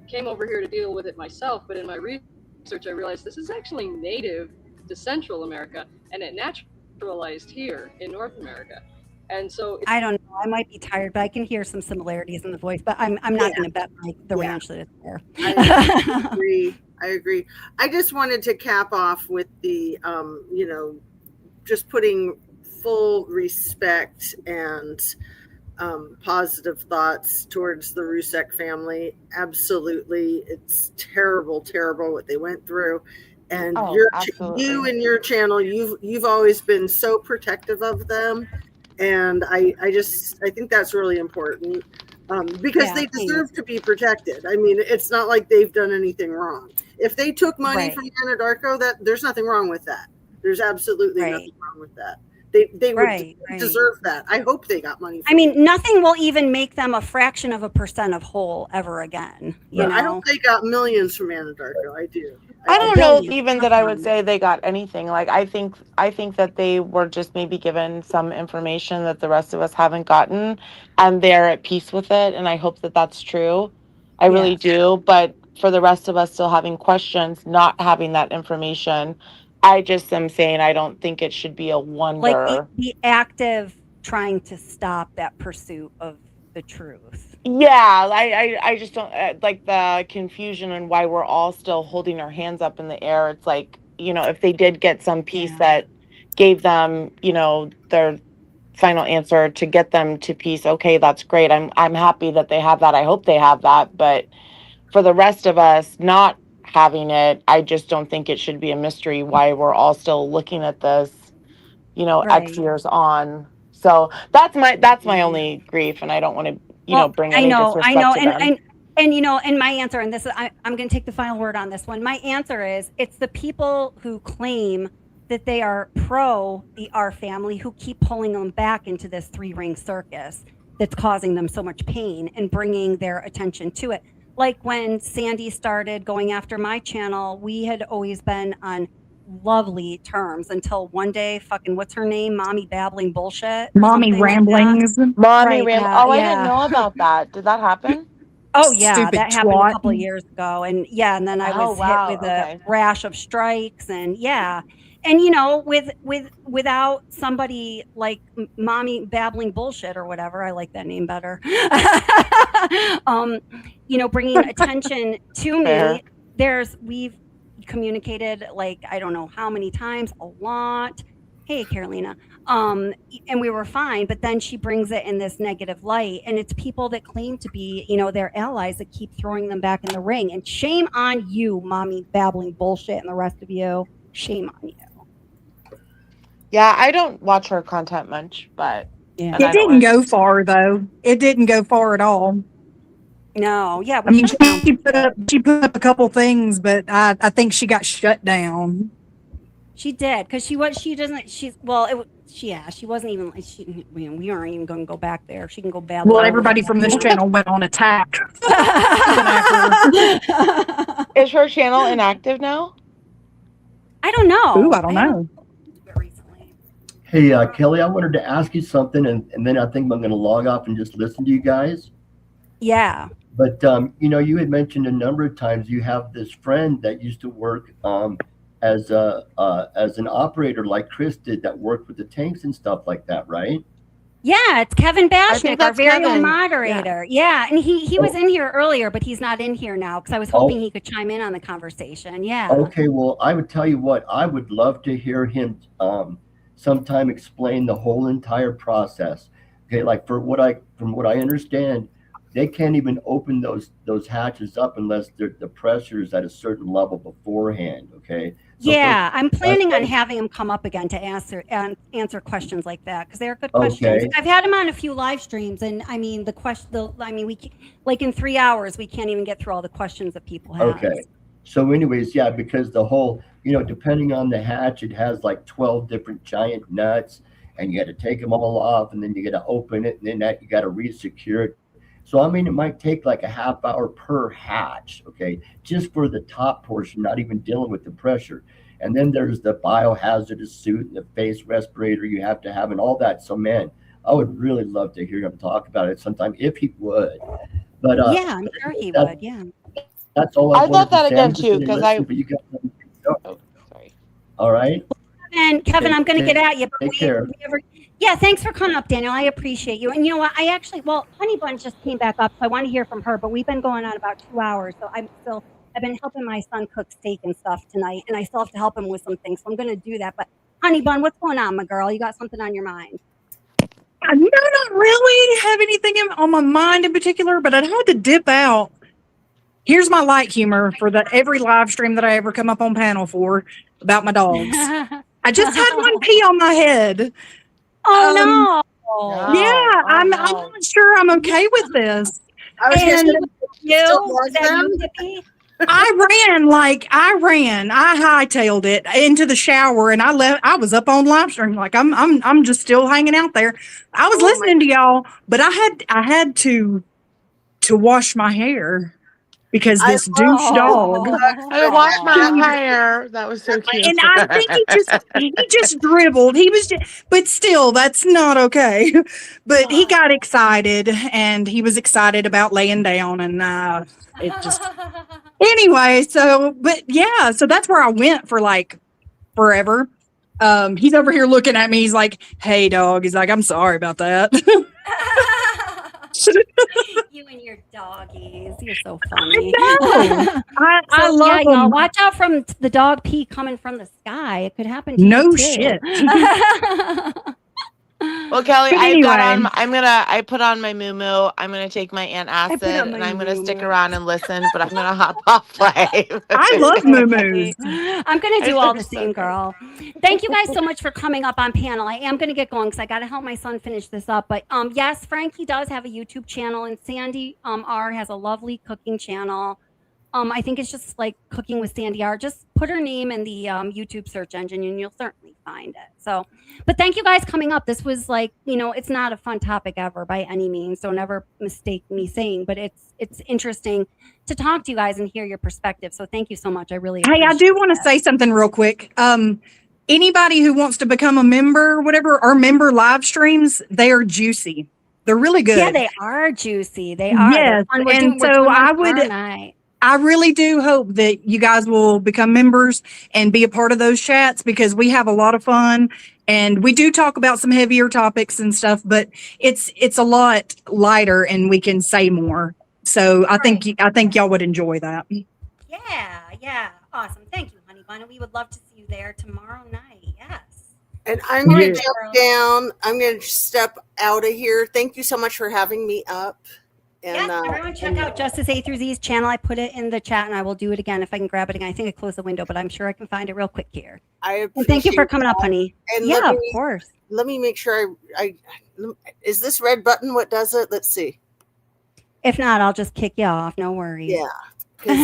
came over here to deal with it myself. But in my research, I realized this is actually native to Central America, and it naturalized here in North America. And so I don't know. I might be tired, but I can hear some similarities in the voice. But I'm not going to bet the ranch that it's there. I agree. I just wanted to cap off with the, just putting full respect and positive thoughts towards the Rusick family. Absolutely, it's terrible what they went through. And you and your channel, you've always been so protective of them. And I think that's really important because they deserve to be protected. I mean, it's not like they've done anything wrong. If they took money from Anadarko, there's nothing wrong with that. There's absolutely nothing wrong with that. They would deserve that. I hope they got money. I mean, nothing will even make them a fraction of a percent of whole ever again. You know? I hope they got millions from Anadarko. I do. I don't know even that I would say they got anything. Like I think that they were just maybe given some information that the rest of us haven't gotten, and they're at peace with it. And I hope that that's true. I really do. But for the rest of us still having questions, not having that information, I just am saying I don't think it should be a wonder. Like the active trying to stop that pursuit of the truth. Yeah, I just don't like the confusion and why we're all still holding our hands up in the air. It's like, if they did get some piece that gave them, their final answer to get them to peace, okay, that's great. I'm happy that they have that. I hope they have that. But for the rest of us not having it, I just don't think it should be a mystery why we're all still looking at this, X years on. So that's my only grief, and I don't want to bring any disrespect to them. And my answer, and this is, I'm going to take the final word on this one. My answer is, it's the people who claim that they are pro the R family who keep pulling them back into this 3-ring circus that's causing them so much pain and bringing their attention to it. Like when Sandy started going after my channel, we had always been on lovely terms until one day, fucking, what's her name? Mommy babbling bullshit. Mommy ramblings. Mommy ramblings. Oh, I didn't know about that. Did that happen? Oh yeah, Stupid that happened twat. a couple of years ago, and and then I was hit with a rash of strikes, and and without somebody like Mommy babbling bullshit or whatever, I like that name better. Bringing attention to me. We've communicated like I don't know how many times, a lot. Hey, Carolina. And we were fine, but then she brings it in this negative light, and it's people that claim to be, their allies that keep throwing them back in the ring. And shame on you, mommy babbling bullshit, and the rest of you. Shame on you. Yeah, I don't watch her content much, but Yeah. It didn't go far though. It didn't go far at all. No, yeah. I mean, she put up a couple things, but I think she got shut down. She did, because she wasn't even, we aren't even going to go back there. She can go bad. Well, everybody from this channel went on attack. Is her channel inactive now? I don't know. Ooh, I don't know. Hey, Kelly, I wanted to ask you something, and then I think I'm going to log off and just listen to you guys. Yeah. But, you had mentioned a number of times you have this friend that used to work as an operator like Chris did, that worked with the tanks and stuff like that, right? Yeah, it's Kevin Bashnick, our very Kevin. own moderator. Yeah, and he was in here earlier, but he's not in here now because I was hoping he could chime in on the conversation. Yeah. Okay, well, I would tell you what, I would love to hear him sometime explain the whole entire process. Okay, like from what I understand, they can't even open those hatches up unless the pressure is at a certain level beforehand. Okay. So yeah, I'm planning on having him come up again to answer questions like that, because they're good questions. Okay. I've had him on a few live streams, and I mean we in 3 hours we can't even get through all the questions that people have. Okay. So anyways, yeah, because the whole, depending on the hatch, it has like 12 different giant nuts, and you got to take them all off, and then you got to open it, and then that you got to resecure it. So, I mean, it might take like a half hour per hatch, okay, just for the top portion, not even dealing with the pressure. And then there's the biohazardous suit and the face respirator you have to have and all that. So, man, I would really love to hear him talk about it sometime if he would. But yeah, I'm sure he would. Yeah. That's all I thought that wanted to say. again I'm just too, gonna because listen, but you got something to go. Sorry. All right. And Kevin, Okay, I'm going to get at you. But take care. Yeah, thanks for coming up, Daniel. I appreciate you. And you know what? Honey Bun just came back up, so I want to hear from her. But we've been going on about 2 hours, so I've been helping my son cook steak and stuff tonight, and I still have to help him with some things. So I'm going to do that. But Honey Bun, what's going on, my girl? You got something on your mind? I do not really have anything on my mind in particular, but I'd had to dip out. Here's my light humor for every live stream that I ever come up on panel for about my dogs. I just had one pee on my head. Oh no! Yeah, I'm not sure I'm okay with this. I hightailed it into the shower, and I was up on live stream, like I'm just still hanging out there. I was listening to y'all, but I had to wash my hair. Because this douche dog. I washed my hair. That was so cute. And I think he just dribbled. But still, that's not okay. But he got excited, and he was excited about laying down, and it just. Anyway, so that's where I went for like forever. He's over here looking at me. He's like, "Hey, dog." He's like, "I'm sorry about that." You and your doggies. You're so funny. I love them. Y'all, watch out from the dog pee coming from the sky. It could happen to you. No too. shit. Well, Kelly, anyway. I put on my moo-moo. I'm gonna take my antacid, and I'm gonna stick around and listen, but I'm gonna hop off live. I love moo-moos. I'm gonna do all the same, girl. Thank you guys so much for coming up on panel. I am gonna get going because I gotta help my son finish this up. But yes, Frankie does have a YouTube channel, and Sandy R has a lovely cooking channel. I think it's just like Cooking with Sandy R. Just put her name in the YouTube search engine, and you'll certainly find it. So, but thank you guys coming up. This was like, it's not a fun topic ever by any means. So never mistake me saying, but it's interesting to talk to you guys and hear your perspective. So thank you so much. I really appreciate I do want to say something real quick. Anybody who wants to become a member or whatever, our member live streams, they are juicy. They're really good. Yeah, they are juicy. They are. Yes, and so I really do hope that you guys will become members and be a part of those chats, because we have a lot of fun, and we do talk about some heavier topics and stuff, but it's a lot lighter and we can say more. So I think y'all would enjoy that. Yeah. Awesome. Thank you, Honey Bun. And we would love to see you there tomorrow night. Yes. And I'm going to Yeah. jump down. I'm going to step out of here. Thank you so much for having me up. And, Yes, everyone check out Justice A through Z's channel. I put it in the chat and I will do it again if I can grab it again. I think I closed the window, but I'm sure I can find it real quick here. And thank you for coming up, honey. And yeah, of course. Let me make sure I is this red button what does it? Let's see. If not, I'll just kick you off. No worries. Yeah. 'Cause,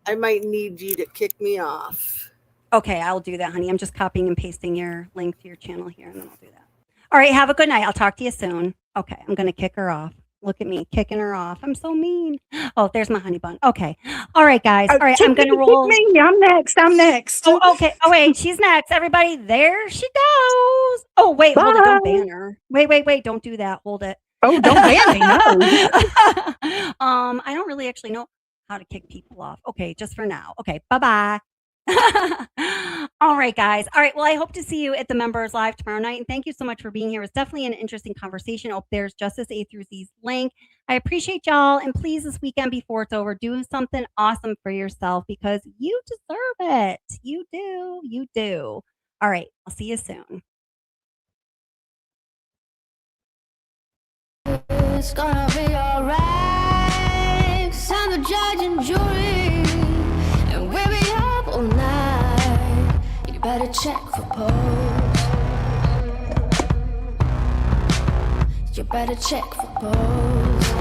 I might need you to kick me off. Okay, I'll do that, honey. I'm just copying and pasting your link to your channel here, and then I'll do that. All right, have a good night. I'll talk to you soon. Okay, I'm going to kick her off. Look at me kicking her off. I'm so mean. Oh, there's my honey bun. Okay. All right, guys. All right, I'm going to roll. Me. I'm next. I'm next. Oh, okay. Oh, wait. She's next. Everybody, there she goes. Oh, wait. Hold it. Don't ban her. Wait. Don't do that. Hold it. Oh, don't ban me. No. I don't really actually know how to kick people off. Okay, just for now. Okay, bye-bye. All right, guys. All right. Well, I hope to see you at the members live tomorrow night. And thank you so much for being here. It's definitely an interesting conversation. Oh, there's Justice A through Z's link. I appreciate y'all. And please, this weekend before it's over, do something awesome for yourself because you deserve it. You do. You do. All right. I'll see you soon. It's gonna be alright. 'Cause I'm the judge and jury, and we'll be up all night. You better check for pose. You better check for pose.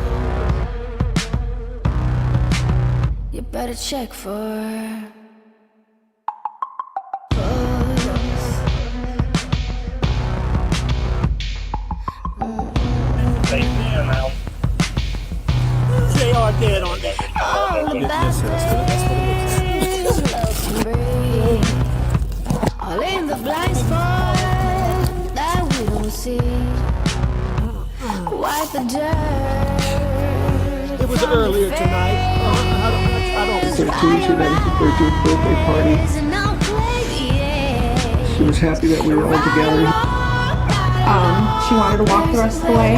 You better check for They are dead on that. all the best all in the blind spot that we don't see. Wipe the dirt. It was earlier tonight. I don't. 13th, she had his 13th birthday party. She was happy that we were all together. She wanted to walk the rest of the way.